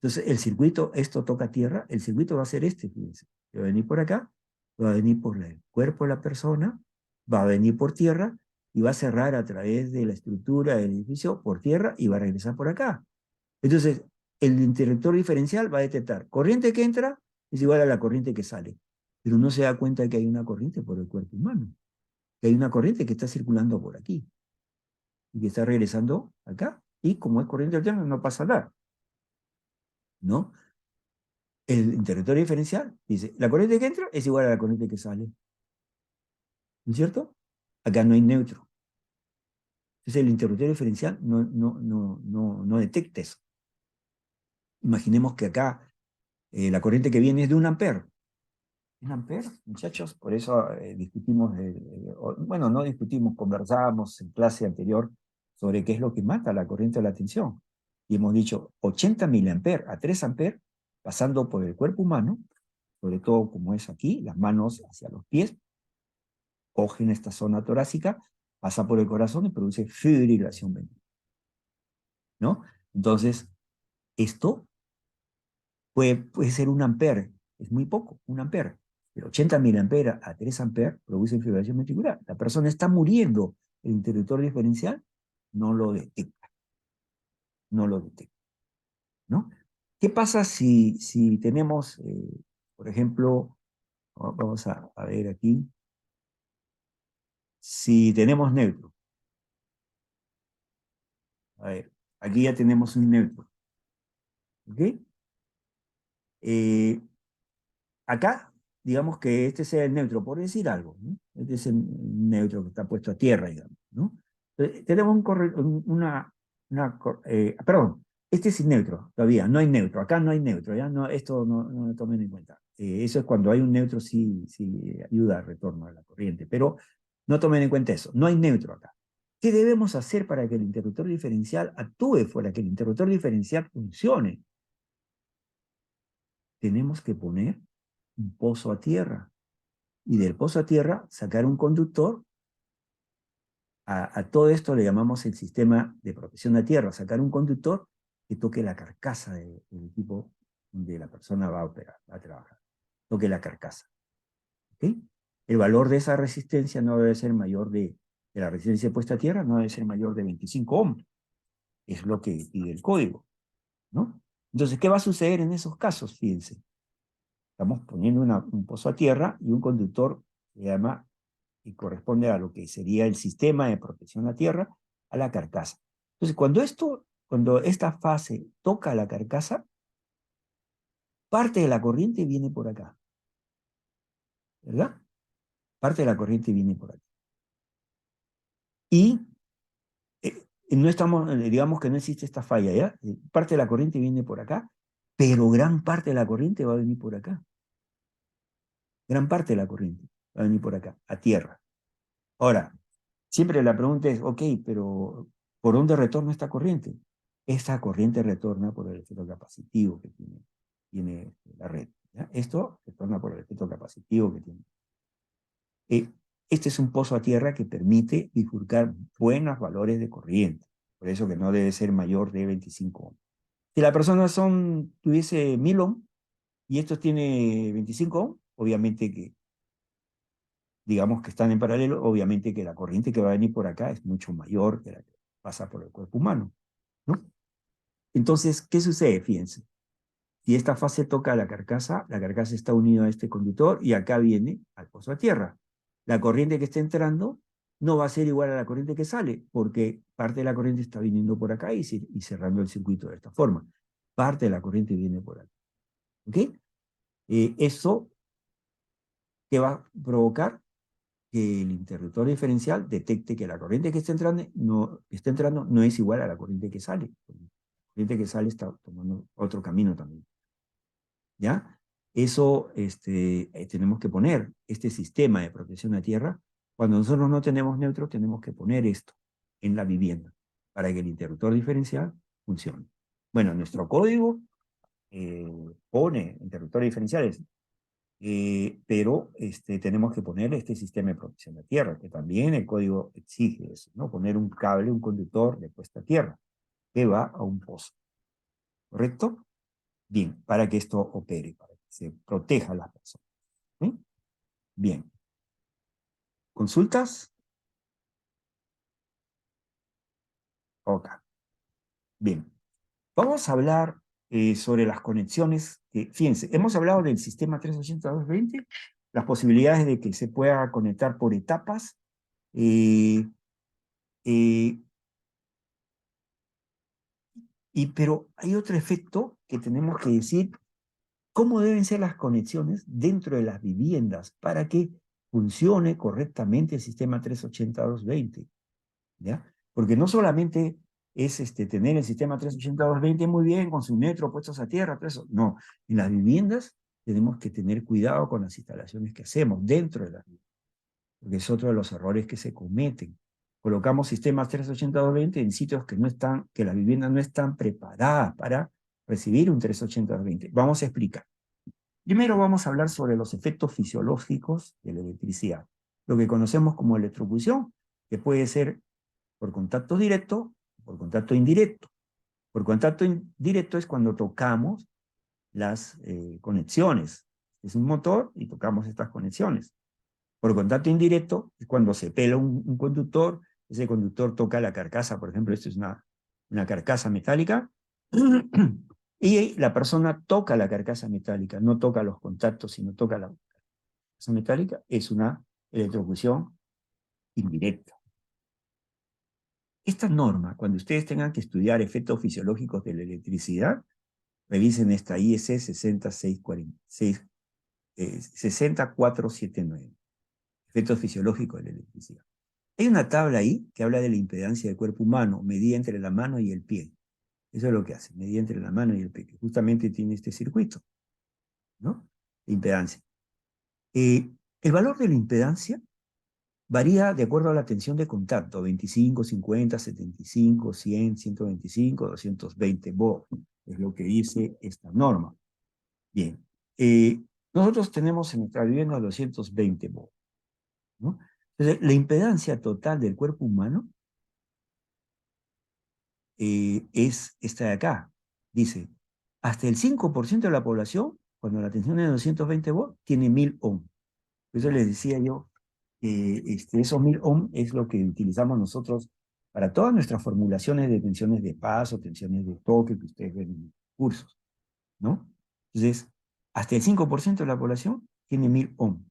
entonces el circuito, esto toca tierra, el circuito va a ser este, fíjense. Va a venir por acá, va a venir por el cuerpo de la persona, va a venir por tierra y va a cerrar a través de la estructura del edificio por tierra y va a regresar por acá. Entonces, el interruptor diferencial va a detectar corriente que entra es igual a la corriente que sale, pero no se da cuenta de que hay una corriente por el cuerpo humano, que hay una corriente que está circulando por aquí y que está regresando acá. Y como es corriente alterna, no pasa nada, ¿no? El interruptor diferencial dice, la corriente que entra es igual a la corriente que sale, ¿no es cierto? Acá no hay neutro. Entonces el interruptor diferencial no detecta eso. Imaginemos que acá la corriente que viene es de 1 ampere. 1 ampere, muchachos, por eso discutimos, bueno, no discutimos, conversábamos en clase anterior sobre qué es lo que mata la corriente de la tensión. Y hemos dicho 80 miliamperes a 3 amperes pasando por el cuerpo humano, sobre todo como es aquí, las manos hacia los pies, cogen esta zona torácica, pasa por el corazón y produce fibrilación ventricular, ¿no? Entonces, esto puede ser 1 ampere, es muy poco, 1 ampere, pero 80 miliamperes a 3 amperes produce fibrilación ventricular. La persona está muriendo, el interruptor diferencial no lo detecta, no lo detecta, ¿no? ¿Qué pasa si tenemos, por ejemplo, vamos a ver aquí, si tenemos neutro? A ver, aquí ya tenemos un neutro, ¿ok? Eh, Acá, digamos que este sea el neutro, por decir algo, ¿no? Este es el neutro que está puesto a tierra, digamos, ¿no? Tenemos perdón, este es el neutro, todavía, no hay neutro, acá no hay neutro, ¿ya? No, esto no lo tomen en cuenta. Eso es cuando hay un neutro, sí ayuda al retorno de la corriente, pero no tomen en cuenta eso, no hay neutro acá. ¿Qué debemos hacer para que el interruptor diferencial actúe, para que el interruptor diferencial funcione? Tenemos que poner un pozo a tierra y del pozo a tierra sacar un conductor. A todo esto le llamamos el sistema de protección a tierra, sacar un conductor que toque la carcasa del equipo donde la persona va a operar, va a trabajar. Toque la carcasa. ¿Okay? El valor de esa resistencia no debe ser mayor de la resistencia puesta a tierra, no debe ser mayor de 25 ohms. Es lo que pide el código, ¿no? Entonces, ¿qué va a suceder en esos casos? Fíjense. Estamos poniendo un pozo a tierra y un conductor se llama y corresponde a lo que sería el sistema de protección a tierra, a la carcasa. Entonces, cuando esta fase toca la carcasa, parte de la corriente viene por acá, ¿verdad? Parte de la corriente viene por aquí. Y no estamos, digamos que no existe esta falla, ¿ya? Parte de la corriente viene por acá, pero gran parte de la corriente va a venir por acá. Gran parte de la corriente va a venir por acá, a tierra. Ahora, siempre la pregunta es, ok, pero ¿por dónde retorna esta corriente? esta corriente retorna por el efecto capacitivo que tiene la red. ¿Ya? Esto retorna por el efecto capacitivo que tiene. Este es un pozo a tierra que permite bifurcar buenos valores de corriente. Por eso que no debe ser mayor de 25 ohms. Si la persona tuviese 1000 ohms y esto tiene 25 ohms, obviamente que, digamos que están en paralelo, obviamente que la corriente que va a venir por acá es mucho mayor que la que pasa por el cuerpo humano, ¿no? Entonces, ¿qué sucede? Fíjense. Si esta fase toca la carcasa está unida a este conductor y acá viene al pozo a tierra. La corriente que está entrando no va a ser igual a la corriente que sale, porque parte de la corriente está viniendo por acá y cerrando el circuito de esta forma. Parte de la corriente viene por acá. ¿Ok? Eso que va a provocar que el interruptor diferencial detecte que la corriente que está entrando no es igual a la corriente que sale. La corriente que sale está tomando otro camino también. ¿Ya? Eso tenemos que poner este sistema de protección a tierra. Cuando nosotros no tenemos neutro, tenemos que poner esto en la vivienda para que el interruptor diferencial funcione. Bueno, nuestro código pone interruptores diferenciales, pero tenemos que poner este sistema de protección a tierra, que también el código exige eso, ¿no? Poner un cable, un conductor de puesta a tierra, que va a un pozo. ¿Correcto? Bien, para que esto opere, para que se proteja a las personas. ¿Sí? Bien. ¿Consultas? Ok. Bien. Vamos a hablar sobre las conexiones. Fíjense, hemos hablado del sistema 380-220, las posibilidades de que se pueda conectar por etapas. eh, eh, pero hay otro efecto que tenemos que decir, cómo deben ser las conexiones dentro de las viviendas para que funcione correctamente el sistema 380-220. ¿Ya? Porque no solamente es tener el sistema 380-220 muy bien, con su metro puestos a tierra, todo eso. No, en las viviendas tenemos que tener cuidado con las instalaciones que hacemos dentro de las viviendas, porque es otro de los errores que se cometen. Colocamos sistemas 380-220 en sitios que las viviendas no están preparadas para recibir un 380-220. Vamos a explicar. Primero vamos a hablar sobre los efectos fisiológicos de la electricidad, lo que conocemos como electrocución, que puede ser por contacto directo, por contacto indirecto. Por contacto indirecto es cuando tocamos las conexiones. Es un motor y tocamos estas conexiones. Por contacto indirecto es cuando se pela un conductor, ese conductor toca la carcasa, por ejemplo, esto es una carcasa metálica, y la persona toca la carcasa metálica, no toca los contactos, sino toca la carcasa metálica, es una electrocución indirecta. Esta norma, cuando ustedes tengan que estudiar efectos fisiológicos de la electricidad, revisen esta IS 60479, efectos fisiológicos de la electricidad. Hay una tabla ahí que habla de la impedancia del cuerpo humano, medida entre la mano y el pie. Eso es lo que hace, medida entre la mano y el pie, que justamente tiene este circuito, ¿no? La impedancia. El valor de la impedancia varía de acuerdo a la tensión de contacto, 25, 50, 75, 100, 125, 220 volts. Es lo que dice esta norma. Bien, nosotros tenemos en nuestra vivienda 220 volts, ¿no? Entonces, la impedancia total del cuerpo humano es esta de acá. Dice, hasta el 5% de la población, cuando la tensión es de 220 volts, tiene 1000 ohms. Por eso les decía yo, esos 1000 ohms es lo que utilizamos nosotros para todas nuestras formulaciones de tensiones de paso, tensiones de toque que ustedes ven en los cursos, ¿no? Entonces, hasta el 5% de la población tiene 1000 ohms.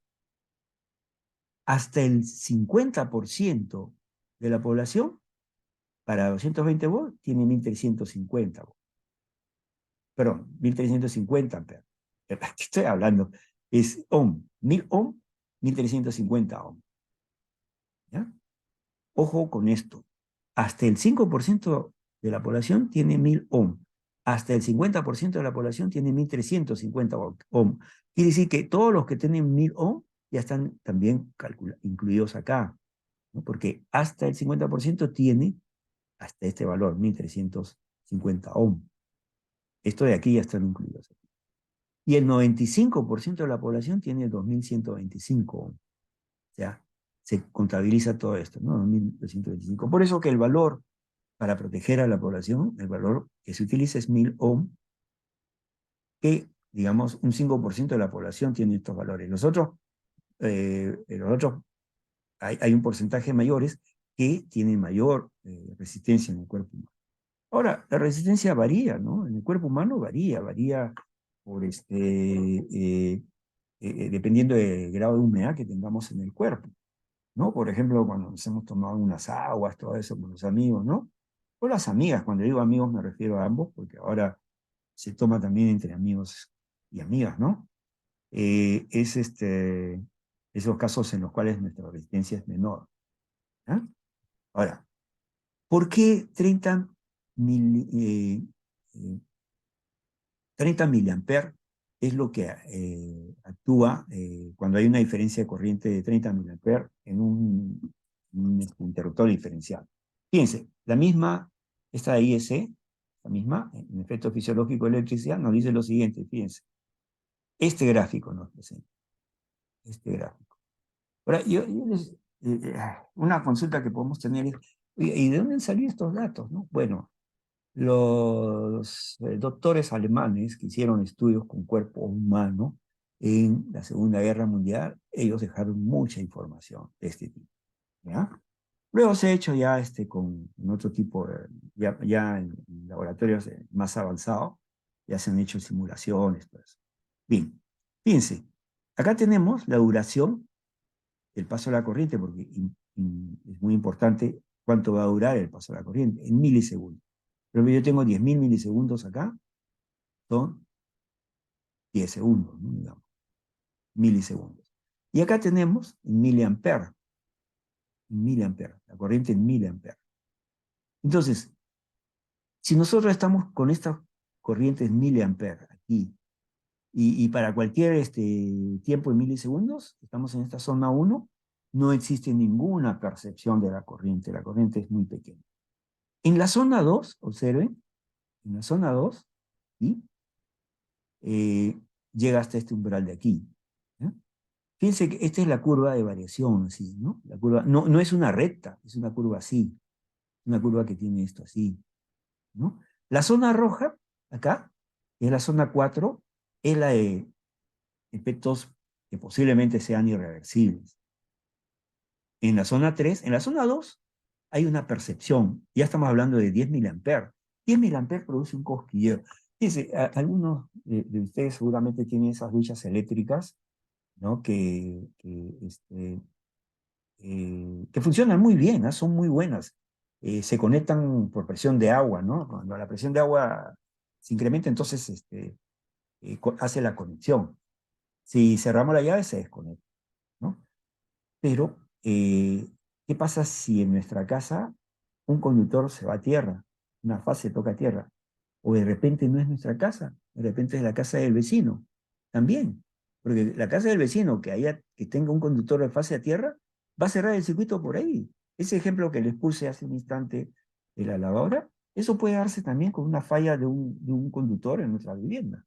Hasta el 50% de la población, para 220 volts, tiene 1350 volts. Perdón, 1350 amperes. ¿Qué estoy hablando? Es ohm. 1000 ohm, 1350 ohm. ¿Ya? Ojo con esto. Hasta el 5% de la población tiene 1000 ohm. Hasta el 50% de la población tiene 1350 ohm. Quiere decir que todos los que tienen 1000 ohm ya están también incluidos acá, ¿no? Porque hasta el 50% tiene hasta este valor, 1350 50 ohm. Esto de aquí ya están incluidos. Y el 95% de la población tiene 2125 ohm. O sea, se contabiliza todo esto, ¿no? 2225. Por eso que el valor para proteger a la población, el valor que se utiliza es 1000 ohm, que, digamos, un 5% de la población tiene estos valores. Los otros hay un porcentaje mayores que tienen mayor resistencia en el cuerpo humano. Ahora, la resistencia varía, ¿no? En el cuerpo humano varía por dependiendo del grado de humedad que tengamos en el cuerpo, ¿no? Por ejemplo, cuando nos hemos tomado unas aguas, todo eso con los amigos, ¿no? O las amigas, cuando digo amigos me refiero a ambos, porque ahora se toma también entre amigos y amigas, ¿no? Es esos casos en los cuales nuestra resistencia es menor. ¿Ah? Ahora, ¿por qué 30 miliamperes es lo que actúa cuando hay una diferencia de corriente de 30 miliamperes en un interruptor diferencial? Fíjense, esta IEC, la misma, en efecto fisiológico de electricidad, nos dice lo siguiente, fíjense, este gráfico nos presenta, este gráfico. Ahora, una consulta que podemos tener es, oye, ¿y de dónde han salido estos datos? ¿No? Bueno, los doctores alemanes que hicieron estudios con cuerpo humano en la Segunda Guerra Mundial, ellos dejaron mucha información de este tipo, ¿ya? Luego se ha hecho ya con otro tipo, ya en laboratorios más avanzados, ya se han hecho simulaciones, todo eso. Bien, fíjense, acá tenemos la duración del paso de la corriente, porque es muy importante cuánto va a durar el paso de la corriente, en milisegundos. Pero yo tengo 10.000 milisegundos acá, son 10 segundos, ¿no? Digamos, milisegundos. Y acá tenemos miliamperes, la corriente en miliamperes. Entonces, si nosotros estamos con estas corrientes miliamperes aquí, y para cualquier tiempo en milisegundos, estamos en esta zona 1, no existe ninguna percepción de la corriente es muy pequeña. En la zona 2, observen, en la zona 2, ¿sí? Llega hasta este umbral de aquí. ¿Ya? Fíjense que esta es la curva de variación, así, ¿no? La curva no es una recta, es una curva así, una curva que tiene esto así, ¿no? La zona roja, acá, que es la zona 4, es la de efectos que posiblemente sean irreversibles. En la zona 3, en la zona 2, hay una percepción. Ya estamos hablando de 10 miliamperes. 10 miliamperes produce un cosquilleo. Fíjense, algunos de ustedes seguramente tienen esas duchas eléctricas, ¿no? Que funcionan muy bien, ¿no? Son muy buenas. Se conectan por presión de agua, ¿no? Cuando la presión de agua se incrementa, entonces hace la conexión. Si cerramos la llave, se desconecta, ¿no? Pero, ¿qué pasa si en nuestra casa un conductor se va a tierra, una fase toca tierra? O de repente no es nuestra casa, de repente es la casa del vecino, también. Porque la casa del vecino que tenga un conductor de fase a tierra, va a cerrar el circuito por ahí. Ese ejemplo que les puse hace un instante de la lavadora, eso puede darse también con una falla de un conductor en nuestra vivienda.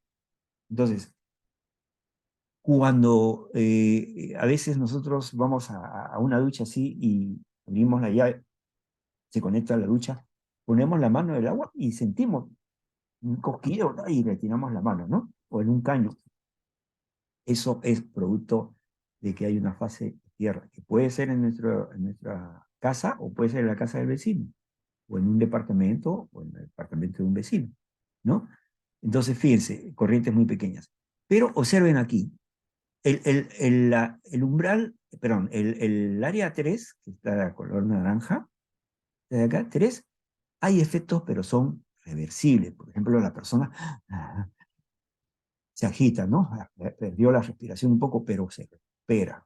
Entonces, cuando a veces nosotros vamos a una ducha así y abrimos la llave, se conecta a la ducha, ponemos la mano en el agua y sentimos un cosquilleo, ¿no? Y retiramos la mano, ¿no? O en un caño. Eso es producto de que hay una fase de tierra, que puede ser en nuestra casa o puede ser en la casa del vecino, o en un departamento o en el departamento de un vecino, ¿no? Entonces, fíjense, corrientes muy pequeñas. Pero observen aquí, el umbral, perdón, el área 3 que está de color naranja, de acá, 3 hay efectos, pero son reversibles. Por ejemplo, la persona se agita, ¿no? Perdió la respiración un poco, pero se recupera.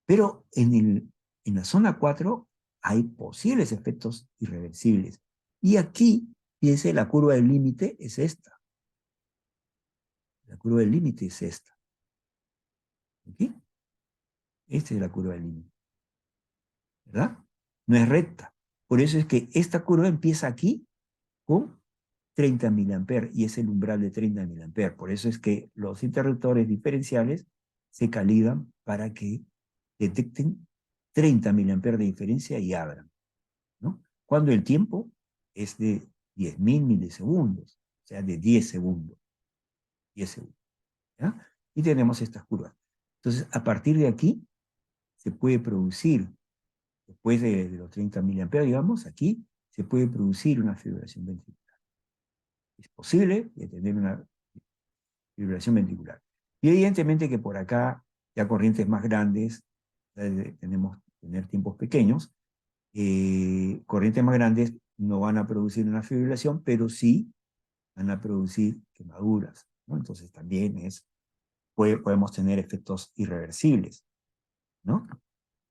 Pero en la zona 4 hay posibles efectos irreversibles. Y aquí, fíjense, la curva del límite es esta. La curva del límite es esta. ¿Ok? Esta es la curva del límite. ¿Verdad? No es recta. Por eso es que esta curva empieza aquí con 30 miliamperes y es el umbral de 30 miliamperes. Por eso es que los interruptores diferenciales se calibran para que detecten 30 miliamperes de diferencia y abran, ¿no? Cuando el tiempo es de 10.000 milisegundos, o sea, de 10 segundos. 10 segundos, ¿ya? Y tenemos estas curvas. Entonces, a partir de aquí, se puede producir, después de los 30 miliamperes, digamos, aquí, se puede producir una fibrilación ventricular. Es posible de tener una fibrilación ventricular. Y evidentemente que por acá, ya corrientes más grandes, tenemos que tener tiempos pequeños, corrientes más grandes no van a producir una fibrilación, pero sí van a producir quemaduras, ¿no? Entonces también podemos tener efectos irreversibles, ¿no?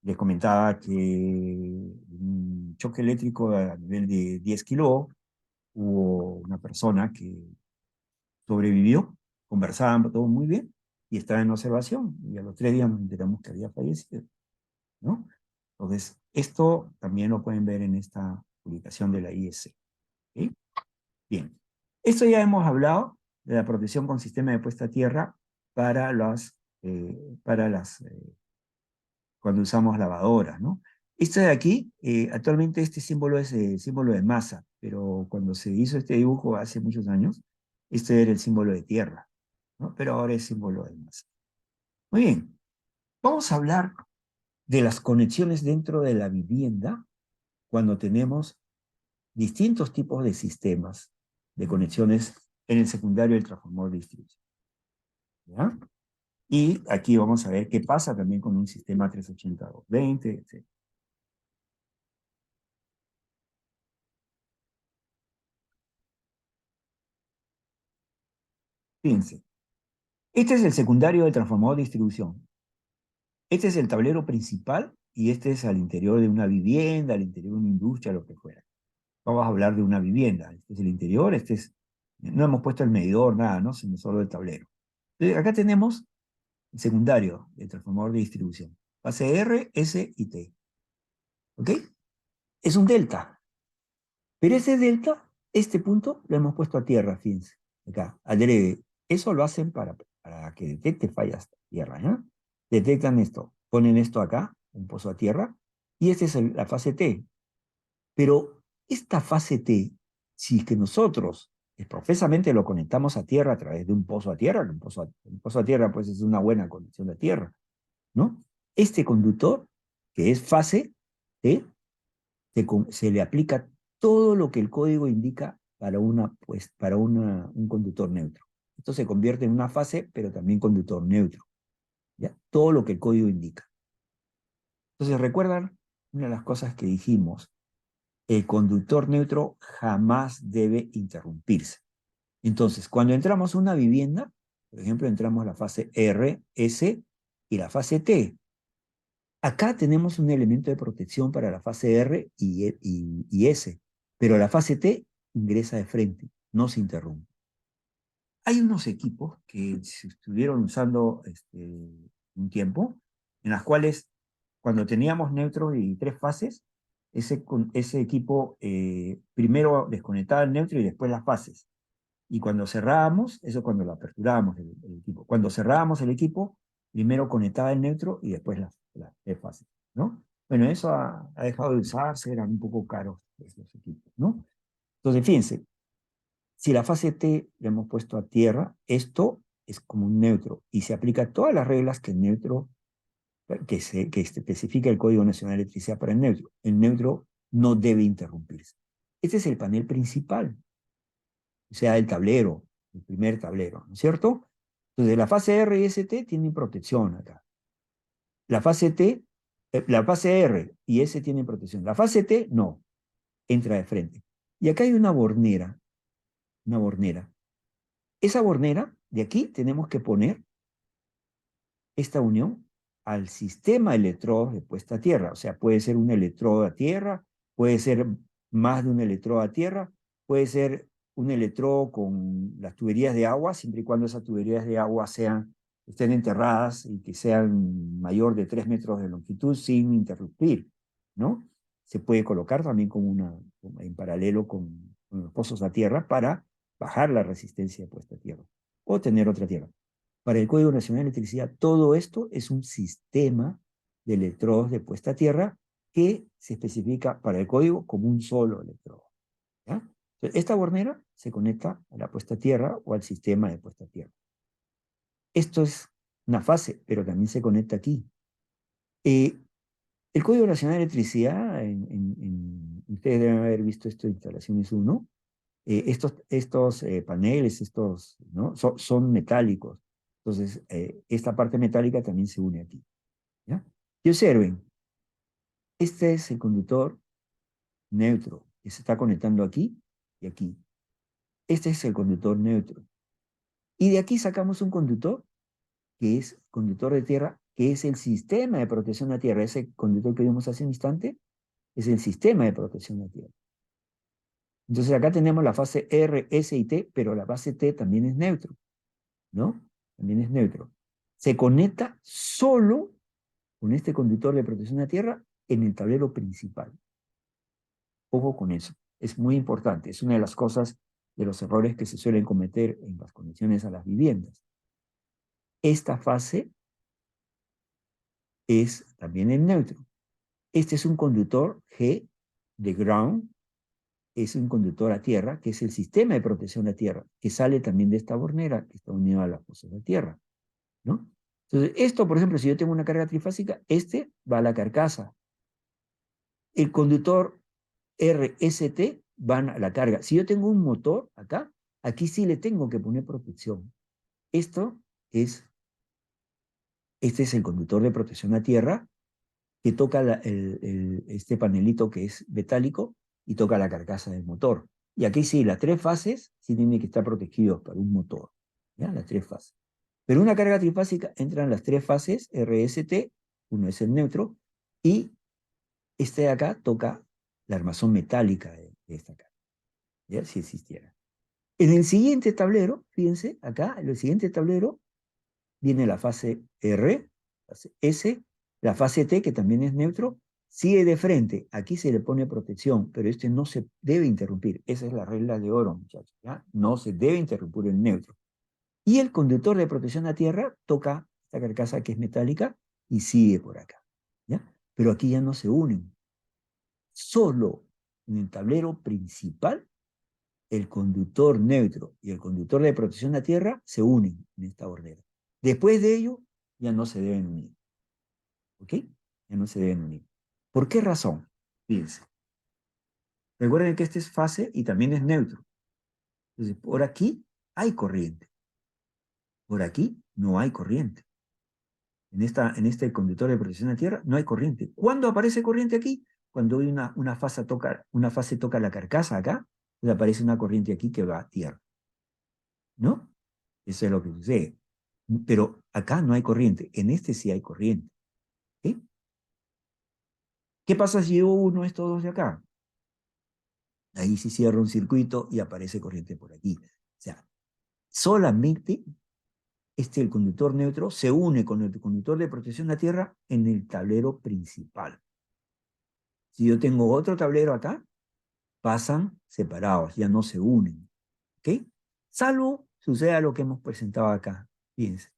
Les comentaba que un choque eléctrico a nivel de 10 kilos, hubo una persona que sobrevivió, conversábamos todo muy bien, y estaba en observación, y a los 3 días nos enteramos que había fallecido, ¿no? Entonces, esto también lo pueden ver en esta publicación de la IEC. ¿Sí? Bien, esto ya hemos hablado de la protección con sistema de puesta a tierra para cuando usamos lavadoras, ¿no? Esto de aquí, actualmente este símbolo es el símbolo de masa, pero cuando se hizo este dibujo hace muchos años, este era el símbolo de tierra, ¿no? Pero ahora es símbolo de masa. Muy bien, vamos a hablar de las conexiones dentro de la vivienda cuando tenemos distintos tipos de sistemas de conexiones en el secundario del transformador de distribución, ¿ya? Y aquí vamos a ver qué pasa también con un sistema 380-220, etc. Fíjense, este es el secundario del transformador de distribución. Este es el tablero principal y este es al interior de una vivienda, al interior de una industria, lo que fuera. Vamos a hablar de una vivienda. Este es el interior, no hemos puesto el medidor, nada, ¿no? Sino solo el tablero. Entonces, acá tenemos el secundario del transformador de distribución. Fase R, S y T. ¿Ok? Es un delta. Pero ese delta, este punto, lo hemos puesto a tierra, fíjense. Acá, adrede. Eso lo hacen para que detecte fallas a tierra, ¿ya? Detectan esto, ponen esto acá, un pozo a tierra, y esta es la fase T. Pero esta fase T, si es que nosotros profesamente lo conectamos a tierra a través de un pozo a tierra, un pozo a tierra pues es una buena conexión de tierra, ¿no? Este conductor, que es fase T, se le aplica todo lo que el código indica para un conductor neutro. Esto se convierte en una fase, pero también conductor neutro, ¿ya? Todo lo que el código indica. Entonces, ¿recuerdan una de las cosas que dijimos? El conductor neutro jamás debe interrumpirse. Entonces, cuando entramos a una vivienda, por ejemplo, entramos a la fase R, S y la fase T. Acá tenemos un elemento de protección para la fase R y S, pero la fase T ingresa de frente, no se interrumpe. Hay unos equipos que se estuvieron usando un tiempo, en las cuales cuando teníamos neutro y 3 fases, ese equipo primero desconectaba el neutro y después las fases. Y cuando cerrábamos, eso cuando lo aperturábamos el equipo, cuando cerrábamos el equipo, primero conectaba el neutro y después las 3 fases, ¿no? Bueno, eso ha dejado de usarse, eran un poco caros esos equipos, ¿no? Entonces, fíjense, si la fase T le hemos puesto a tierra, esto es como un neutro y se aplica a todas las reglas que el neutro, que especifica el Código Nacional de Electricidad para el neutro. El neutro no debe interrumpirse. Este es el panel principal, o sea, el tablero, el primer tablero, ¿no es cierto? Entonces, la fase R y ST tienen protección acá. La fase la fase R y S tienen protección. La fase T, no, entra de frente. Y acá hay una bornera, una bornera. Esa bornera, de aquí tenemos que poner esta unión al sistema de electrodos de puesta a tierra. O sea, puede ser un electrodo a tierra, puede ser más de un electrodo a tierra, puede ser un electrodo con las tuberías de agua, siempre y cuando esas tuberías de agua estén enterradas y que sean mayor de 3 metros de longitud sin interrumpir, ¿no? Se puede colocar también en paralelo con los pozos a tierra para bajar la resistencia de puesta a tierra o tener otra tierra. Para el Código Nacional de Electricidad, todo esto es un sistema de electrodos de puesta a tierra que se especifica para el código como un solo electrodo. ¿Ya? Entonces, esta bornera se conecta a la puesta a tierra o al sistema de puesta a tierra. Esto es una fase, pero también se conecta aquí. El Código Nacional de Electricidad, ustedes deben haber visto esto en instalaciones 1, estos paneles, ¿no? son metálicos. Entonces, esta parte metálica también se une aquí. ¿Ya? Y observen, este es el conductor neutro, que se está conectando aquí y aquí. Este es el conductor neutro. Y de aquí sacamos un conductor, que es conductor de tierra, que es el sistema de protección a tierra. Ese conductor que vimos hace un instante es el sistema de protección a tierra. Entonces acá tenemos la fase R, S y T, pero la fase T también es neutro, ¿no? También es neutro. Se conecta solo con este conductor de protección a tierra en el tablero principal. Ojo con eso, es muy importante, es una de las cosas, de los errores que se suelen cometer en las conexiones a las viviendas. Esta fase es también el neutro. Este es un conductor G de ground, es un conductor a tierra, que es el sistema de protección a tierra, que sale también de esta bornera, que está unida a las cosas de tierra, ¿no? Entonces, esto, por ejemplo, si yo tengo una carga trifásica, este va a la carcasa. El conductor RST va a la carga. Si yo tengo un motor acá, aquí sí le tengo que poner protección. Esto es, este es el conductor de protección a tierra, que toca este panelito que es metálico y toca la carcasa del motor. Y aquí sí, las tres fases sí tienen que estar protegidos para un motor. ¿Ya? Las tres fases. Pero una carga trifásica entran las tres fases, RST, uno es el neutro, y este de acá toca la armazón metálica de esta carga, ¿ya? Si existiera. En el siguiente tablero, fíjense, acá, en el siguiente tablero, viene la fase R, fase S, la fase T, que también es neutro, sigue de frente. Aquí se le pone protección, pero este no se debe interrumpir. Esa es la regla de oro, muchachos. ¿Ya? No se debe interrumpir el neutro. Y el conductor de protección a tierra toca esta carcasa que es metálica y sigue por acá. ¿Ya? Pero aquí ya no se unen. Solo en el tablero principal, el conductor neutro y el conductor de protección a tierra se unen en esta bornera. Después de ello, ya no se deben unir. ¿Ok? Ya no se deben unir. ¿Por qué razón? Fíjense. Recuerden que este es fase y también es neutro. Entonces, por aquí hay corriente. Por aquí no hay corriente. En este conductor de protección a tierra no hay corriente. ¿Cuándo aparece corriente aquí? Cuando hay una fase toca la carcasa acá, y aparece una corriente aquí que va a tierra. ¿No? Eso es lo que sucede. Pero acá no hay corriente. En este sí hay corriente. ¿Sí? ¿Qué pasa si yo uno estos dos de acá? Ahí sí cierra un circuito y aparece corriente por aquí. O sea, solamente el conductor neutro se une con el conductor de protección a tierra en el tablero principal. Si yo tengo otro tablero acá, pasan separados, ya no se unen. ¿Ok? Salvo suceda lo que hemos presentado acá. Fíjense.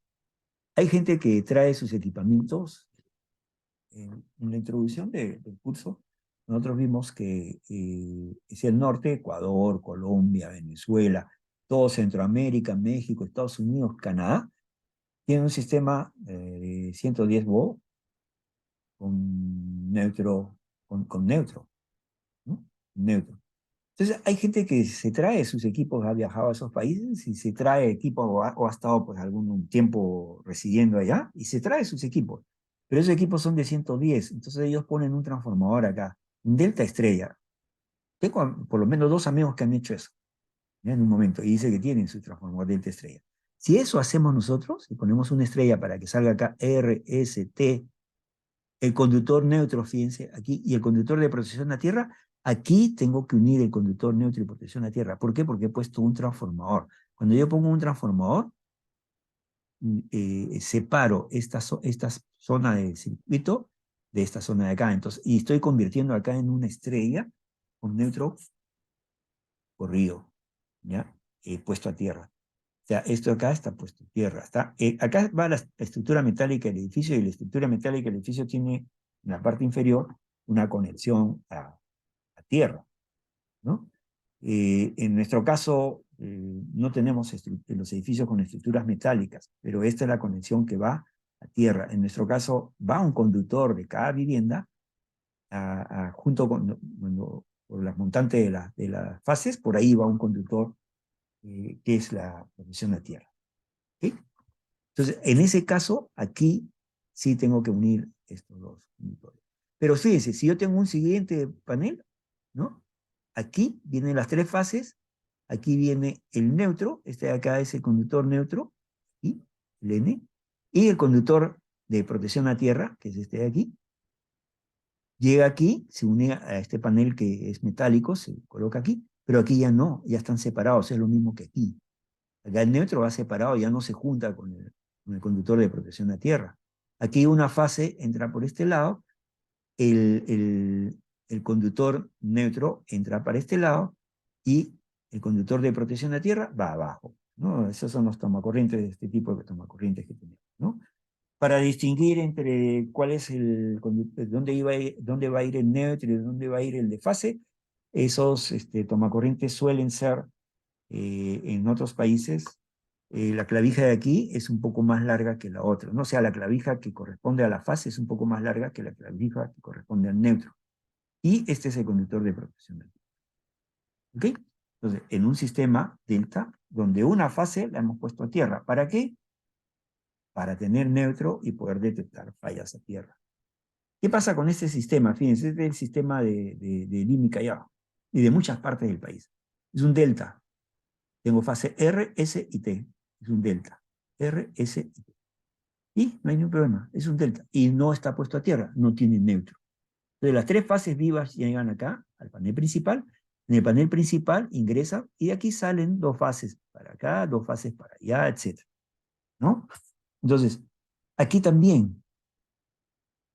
Hay gente que trae sus equipamientos. En la introducción del curso, nosotros vimos que es el norte, Ecuador, Colombia, Venezuela, todo Centroamérica, México, Estados Unidos, Canadá, tiene un sistema de 110 volts con neutro, con neutro, ¿no? Neutro. Entonces, hay gente que se trae sus equipos, ha viajado a esos países y se trae equipos o ha estado pues algún tiempo residiendo allá y se trae sus equipos. Pero esos equipos son de 110, entonces ellos ponen un transformador acá, un delta estrella. Tengo por lo menos dos amigos que han hecho eso, ¿ya? En un momento, y dice que tienen su transformador delta estrella. Si eso hacemos nosotros, y ponemos una estrella para que salga acá R, S, T, el conductor neutro, fíjense, aquí, y el conductor de protección a tierra, aquí tengo que unir el conductor neutro y protección a tierra. ¿Por qué? Porque he puesto un transformador. Cuando yo pongo un transformador, separo esta zona del circuito de esta zona de acá. Entonces, y estoy convirtiendo acá en una estrella con neutro corrido, ¿ya? puesto a tierra. O sea, esto acá está puesto a tierra. Acá va la estructura metálica del edificio, y la estructura metálica del edificio tiene en la parte inferior una conexión a tierra, ¿no? En nuestro caso, no tenemos los edificios con estructuras metálicas, pero esta es la conexión que va a tierra. En nuestro caso, va un conductor de cada vivienda junto con por las montantes de las fases, por ahí va un conductor que es la conexión a tierra. ¿Okay? Entonces, en ese caso, aquí sí tengo que unir estos dos conductores. Pero fíjense, si yo tengo un siguiente panel, ¿no? Aquí vienen las tres fases, aquí viene el neutro, este de acá es el conductor neutro, y el N, y el conductor de protección a tierra, que es este de aquí, llega aquí, se une a este panel que es metálico, se coloca aquí, pero aquí ya no, ya están separados, es lo mismo que aquí. Acá el neutro va separado, ya no se junta con el conductor de protección a tierra. Aquí una fase entra por este lado, el conductor neutro entra para este lado y el conductor de protección a tierra va abajo, ¿no? Esos son los tomacorrientes de este tipo de tomacorrientes que tenemos, ¿no? Para distinguir entre cuál es dónde va a ir el neutro y dónde va a ir el de fase, esos tomacorrientes suelen ser en otros países, la clavija de aquí es un poco más larga que la otra, ¿no? O sea, la clavija que corresponde a la fase es un poco más larga que la clavija que corresponde al neutro. Y este es el conductor de protección. ¿Ok? Entonces, en un sistema delta, donde una fase la hemos puesto a tierra. ¿Para qué? Para tener neutro y poder detectar fallas a tierra. ¿Qué pasa con este sistema? Fíjense, este es el sistema de Lima y Callao y de muchas partes del país. Es un delta. Tengo fase R, S y T. Es un delta. R, S y T. Y no hay ningún problema. Es un delta. Y no está puesto a tierra. No tiene neutro. Entonces las tres fases vivas llegan acá, al panel principal. En el panel principal ingresan y de aquí salen dos fases para acá, dos fases para allá, etc. ¿No? Entonces, aquí también,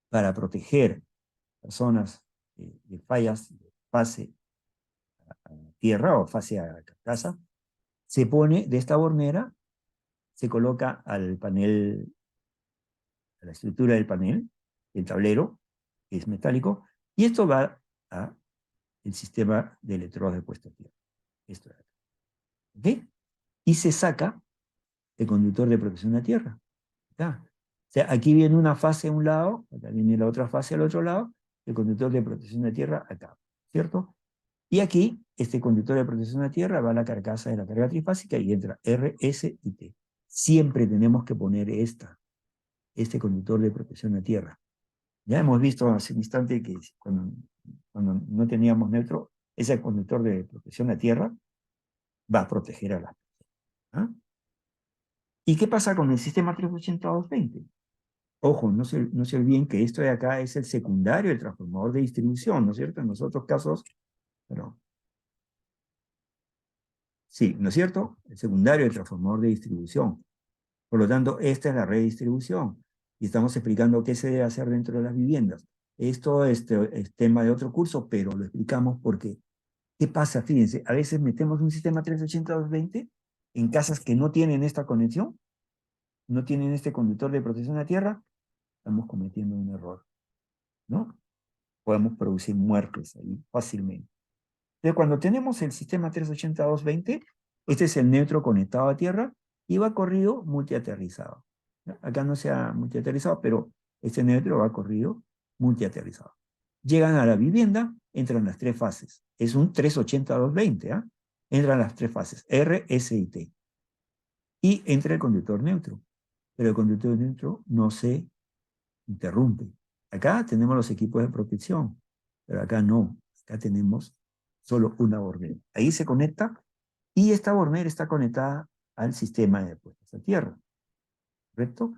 para proteger personas de fallas de fase a tierra o fase a casa, se pone de esta bornera, se coloca al panel, a la estructura del panel, el tablero, que es metálico, y esto va a el sistema de electrodos de puesta a tierra. Esto de acá. ¿Ok? Y se saca el conductor de protección a tierra. Acá. O sea, aquí viene una fase a un lado, acá viene la otra fase al otro lado, el conductor de protección de tierra acá, ¿cierto? Y aquí, este conductor de protección de tierra va a la carcasa de la carga trifásica y entra R, S y T. Siempre tenemos que poner este conductor de protección de tierra. Ya hemos visto hace un instante que cuando no teníamos neutro, ese conductor de protección de tierra va a proteger a la personas. ¿Ah? ¿Y qué pasa con el sistema 380-220? Ojo, no se olviden que esto de acá es el secundario del transformador de distribución, ¿no es cierto? En los otros casos, pero sí, ¿no es cierto? El secundario del transformador de distribución. Por lo tanto, esta es la red de distribución. Y estamos explicando qué se debe hacer dentro de las viviendas. Esto es tema de otro curso, pero lo explicamos porque, ¿qué pasa? Fíjense, a veces metemos un sistema 380-220 en casas que no tienen esta conexión, no tienen este conductor de protección a tierra, estamos cometiendo un error, ¿no? Podemos producir muertes ahí fácilmente. Entonces, cuando tenemos el sistema 380-220, este es el neutro conectado a tierra y va corrido multiaterrizado. Acá no se ha multiaterrizado, pero este neutro va corrido multiaterrizado. Llegan a la vivienda, entran las tres fases. Es un 380-220, ¿ah? Entran las tres fases, R, S y T. Y entra el conductor neutro. Pero el conductor neutro no se interrumpe. Acá tenemos los equipos de protección, pero acá no. Acá tenemos solo una bornera. Ahí se conecta y esta bornera está conectada al sistema de puestas a tierra. ¿Correcto?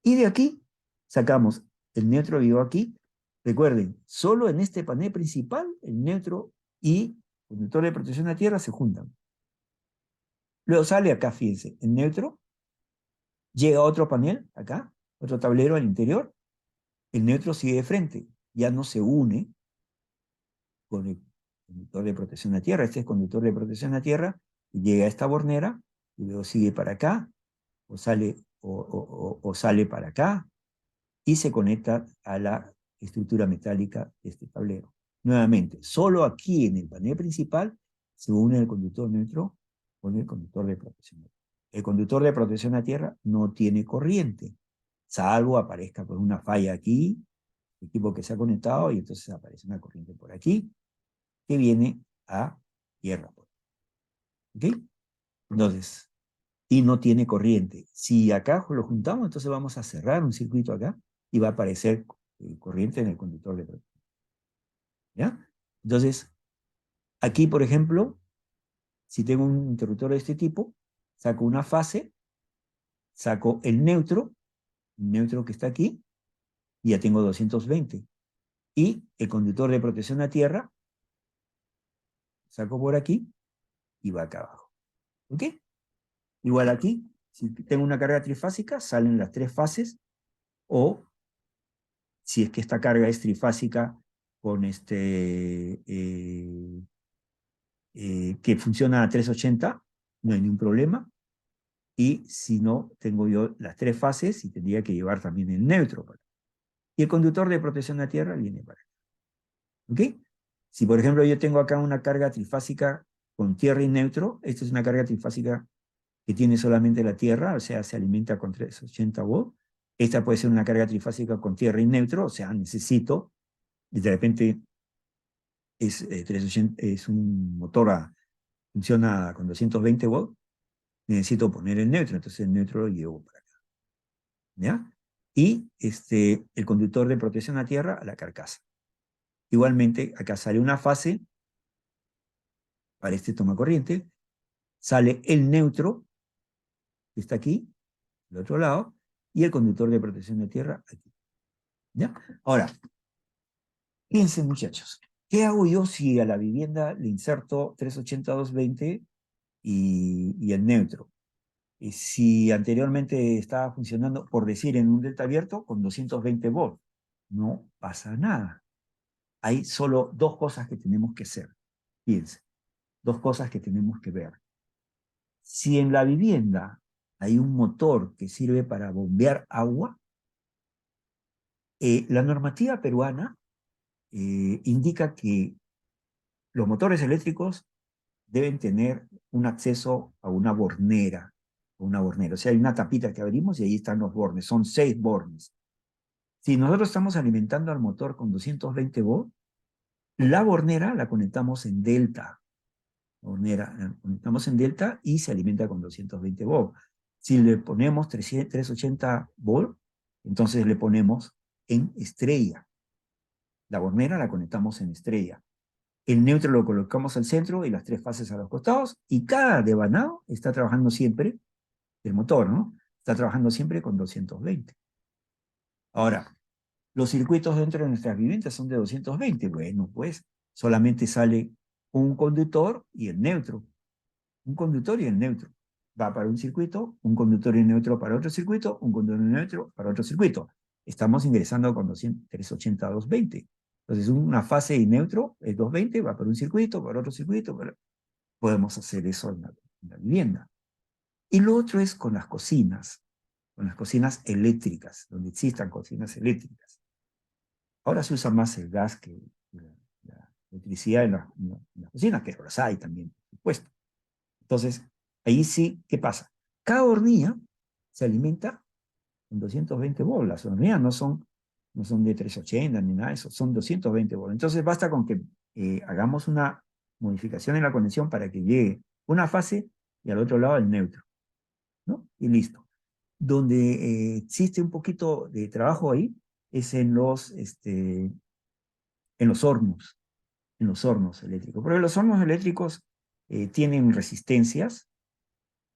Y de aquí sacamos el neutro vivo aquí. Recuerden, solo en este panel principal, el neutro y el conductor de protección a tierra se juntan. Luego sale acá, fíjense, el neutro, llega a otro panel, acá, otro tablero al interior, el neutro sigue de frente, ya no se une con el conductor de protección a tierra. Este es conductor de protección a tierra y llega a esta bornera, y luego sigue para acá, o sale, o sale para acá, y se conecta a la estructura metálica de este tablero. Nuevamente, solo aquí en el panel principal se une el conductor neutro con el conductor de protección. El conductor de protección a tierra no tiene corriente, salvo aparezca por una falla aquí, el equipo que se ha conectado, y entonces aparece una corriente por aquí, que viene a tierra. ¿Ok? Entonces, y no tiene corriente. Si acá lo juntamos, entonces vamos a cerrar un circuito acá y va a aparecer corriente en el conductor de protección. ¿Ya? Entonces, aquí, por ejemplo, si tengo un interruptor de este tipo, saco una fase, saco el neutro que está aquí, y ya tengo 220. Y el conductor de protección a tierra, saco por aquí y va acá abajo. ¿Ok? Igual aquí, si tengo una carga trifásica, salen las tres fases, o si es que esta carga es trifásica con que funciona a 380, no hay ningún problema. Y si no, tengo yo las tres fases y tendría que llevar también el neutro. Y el conductor de protección a tierra viene para acá. ¿Ok? Si, por ejemplo, yo tengo acá una carga trifásica con tierra y neutro, esta es una carga trifásica que tiene solamente la tierra, o sea, se alimenta con 380 volts. Esta puede ser una carga trifásica con tierra y neutro, o sea, necesito, y de repente es, 380, es un motor funciona con 220 volts, necesito poner el neutro, entonces el neutro lo llevo para acá. ¿Ya? Y el conductor de protección a tierra a la carcasa. Igualmente, acá sale una fase para este toma corriente, sale el neutro, que está aquí, del otro lado, y el conductor de protección de tierra aquí. ¿Ya? Ahora, piensen, muchachos, ¿qué hago yo si a la vivienda le inserto 380-220 y el neutro? Si anteriormente estaba funcionando, por decir, en un delta abierto con 220 volts, no pasa nada. Hay solo dos cosas que tenemos que hacer. Fíjense, dos cosas que tenemos que ver. Si en la vivienda hay un motor que sirve para bombear agua, la normativa peruana indica que los motores eléctricos deben tener un acceso a una bornera. O sea, hay una tapita que abrimos y ahí están los bornes. Son 6 bornes. Si nosotros estamos alimentando al motor con 220 volts, la bornera la conectamos en delta. La conectamos en delta y se alimenta con 220 volts. Si le ponemos 380 volts, entonces le ponemos en estrella. La bornera la conectamos en estrella. El neutro lo colocamos al centro y las tres fases a los costados, y cada devanado está trabajando siempre, el motor, ¿no? Está trabajando siempre con 220. Ahora, los circuitos dentro de nuestras viviendas son de 220. Bueno, pues solamente sale un conductor y el neutro. Un conductor y el neutro. Va para un circuito, un conductor y neutro para otro circuito, un conductor y neutro para otro circuito. Estamos ingresando con 380 a 220. Entonces, una fase y neutro es 220, va para un circuito, para otro circuito. Podemos hacer eso en la vivienda. Y lo otro es con las cocinas eléctricas, donde existan cocinas eléctricas. Ahora se usa más el gas que la electricidad en las cocinas, que las hay también, por supuesto. Entonces, ahí sí, ¿qué pasa? Cada hornilla se alimenta con 220 volts. Las hornillas no son de 380 ni nada de eso, son 220 volts. Entonces basta con que hagamos una modificación en la conexión para que llegue una fase y al otro lado el neutro, ¿no? Y listo. Donde existe un poquito de trabajo ahí es en los hornos eléctricos. Porque los hornos eléctricos tienen resistencias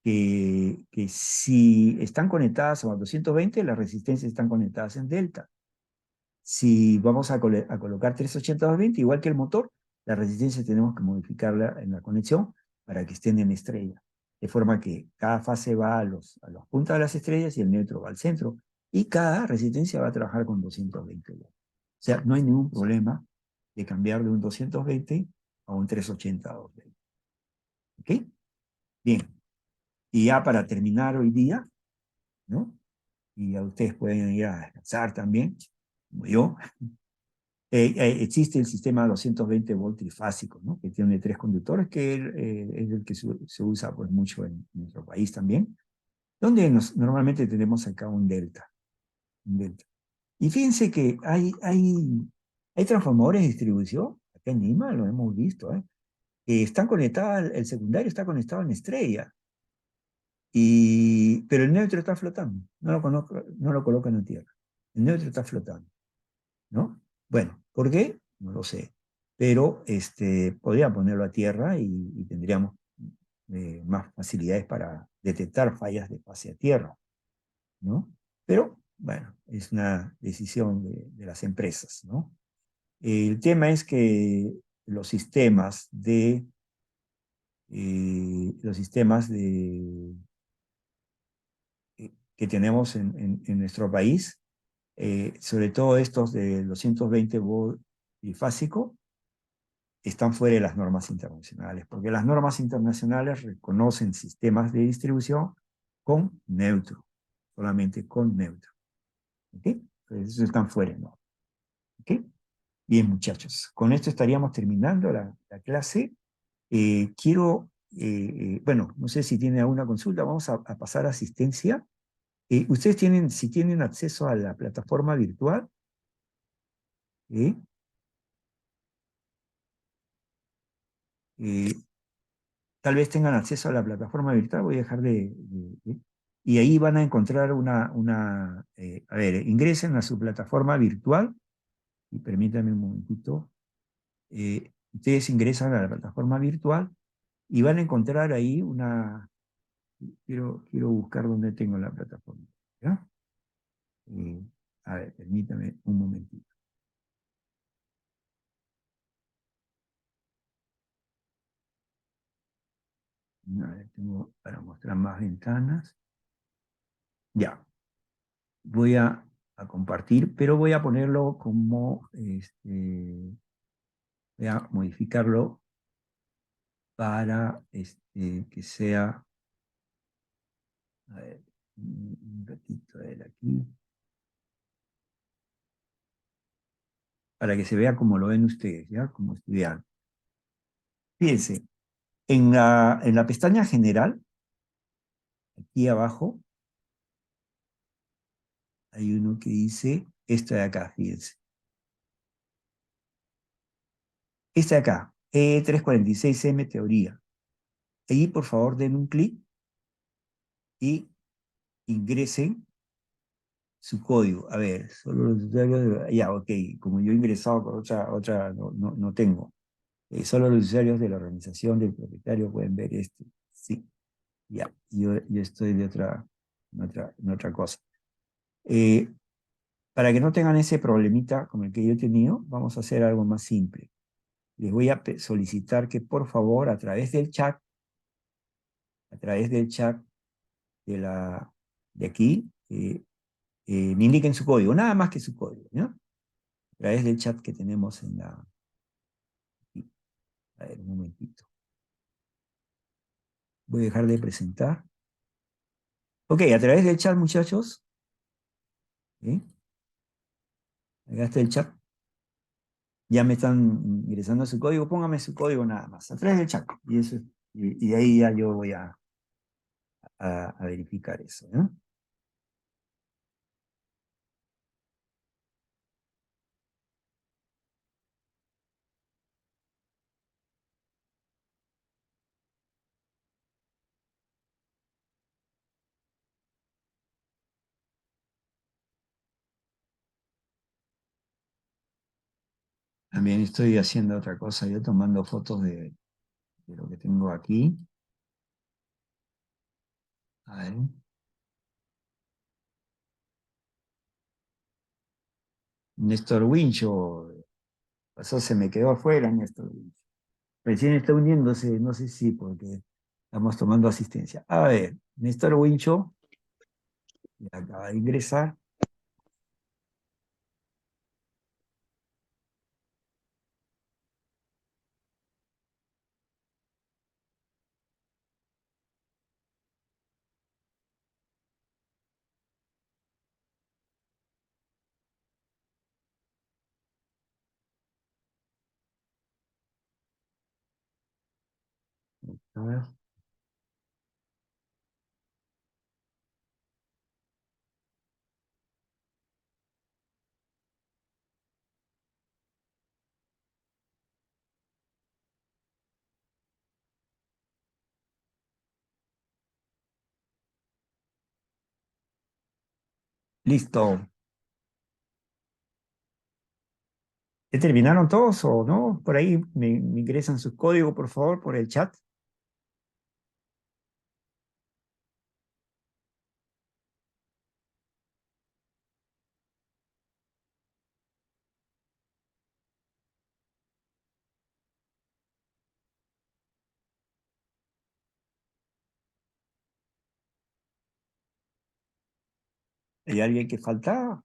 que si están conectadas a 220, las resistencias están conectadas en delta. Si vamos a colocar 380-220, igual que el motor, la resistencia tenemos que modificarla en la conexión para que estén en estrella. De forma que cada fase va a las puntas de las estrellas y el neutro va al centro. Y cada resistencia va a trabajar con 220 volts. O sea, no hay ningún problema de cambiar de un 220 a un 380-220. ¿Ok? Bien, y ya para terminar hoy día, ¿no? Y ya ustedes pueden ir a descansar también, como yo. Existe el sistema 220 volt trifásico, ¿no? Que tiene tres conductores, que es el que se usa pues, mucho en nuestro país también, donde normalmente tenemos acá un delta, un delta. Y fíjense que hay transformadores de distribución, acá en Lima lo hemos visto, ¿eh? Que están conectados, el secundario está conectado en estrella, pero el neutro está flotando, no lo colocan en tierra, el neutro está flotando, ¿no? Bueno, ¿por qué? No lo sé, pero podría ponerlo a tierra y tendríamos más facilidades para detectar fallas de fase a tierra, ¿no? Pero, bueno, es una decisión de las empresas, ¿no? El tema es que los sistemas los sistemas que tenemos en nuestro país, sobre todo estos de 220 volt trifásico, están fuera de las normas internacionales, porque las normas internacionales reconocen sistemas de distribución con neutro, solamente con neutro. ¿Ok? Entonces, eso están fuera, ¿no? ¿Ok? Bien, muchachos, con esto estaríamos terminando la clase. Bueno, no sé si tiene alguna consulta, vamos a pasar a asistencia. Ustedes tienen, si tienen acceso a la plataforma virtual, ¿eh? Eh, tal vez tengan acceso a la plataforma virtual, voy a dejar y ahí van a encontrar a ver, ingresen a su plataforma virtual, y permítanme un momentito, ustedes ingresan a la plataforma virtual y van a encontrar ahí quiero buscar dónde tengo la plataforma, ¿ya? Eh, a ver, permítame un momentito. A ver, tengo para mostrar más ventanas. Ya, voy a compartir, pero voy a ponerlo como, voy a modificarlo para que sea, a ver, un ratito de él aquí, para que se vea como lo ven ustedes, ¿ya? Como estudiantes. Fíjense, en la pestaña general, aquí abajo, hay uno que dice, esto de acá, fíjense. Este de acá, E346M teoría. Ahí, por favor, den un clic y ingresen su código. A ver, solo los usuarios ya, ok, como yo he ingresado por otra no tengo. Solo los usuarios de la organización del propietario pueden ver esto. Sí, ya, yo estoy en otra cosa. Eh, para que no tengan ese problemita como el que yo he tenido, vamos a hacer algo más simple. Les voy a solicitar que por favor a través del chat de aquí, me indiquen su código, nada más que su código, ¿no? A través del chat que tenemos aquí. A ver, un momentito. Voy a dejar de presentar. Ok, a través del chat, muchachos. ¿Sí? Acá está el chat. Ya me están ingresando su código. Póngame su código nada más. A través del chat. Y de ahí ya yo voy a verificar eso, ¿no? También estoy haciendo otra cosa. Yo tomando fotos de lo que tengo aquí. A ver. Néstor Wincho. Pasó, se me quedó afuera, Néstor Wincho. Recién está uniéndose, no sé si porque estamos tomando asistencia. A ver, Néstor Wincho ya acaba de ingresar. A ver. Listo. ¿Ya terminaron todos o no? Por ahí me ingresan su código, por favor, por el chat. ¿Hay alguien que falta?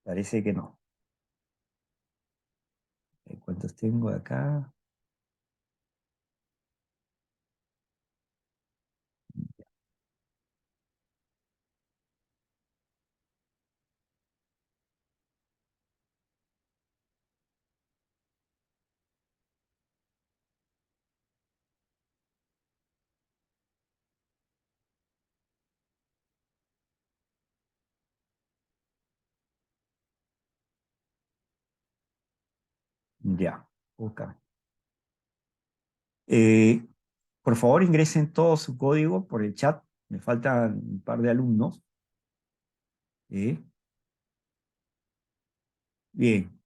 Parece que no. ¿Cuántos tengo acá? Ya. Ok. Eh, por favor, ingresen todo su código por el chat. Me faltan un par de alumnos. ¿Eh? Bien.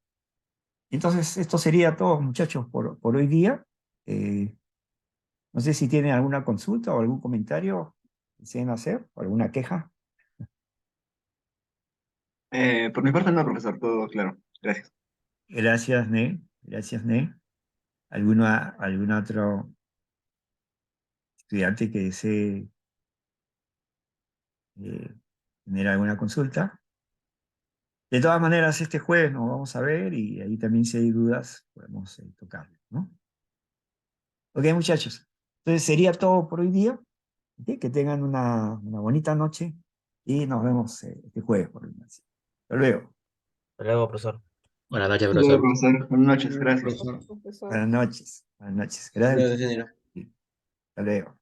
Entonces, esto sería todo, muchachos, por hoy día. Eh, no sé si tienen alguna consulta o algún comentario que deseen hacer, o alguna queja. Por mi parte no, profesor, todo claro. Gracias. Gracias, Ne. Gracias, Ne. ¿Algún otro estudiante que desee eh, tener alguna consulta? De todas maneras, este jueves nos vamos a ver y ahí también si hay dudas podemos tocarlo, ¿no? Ok, muchachos. Entonces sería todo por hoy día. ¿Ok? Que tengan una bonita noche y nos vemos este jueves por el Hasta luego. Hasta luego, profesor. Buenas noches, Hasta luego, profesor. profesor. Buenas noches, Luego, gracias. profesor. Buenas noches. Buenas noches. Gracias. Gracias, señora. Sí, hasta luego.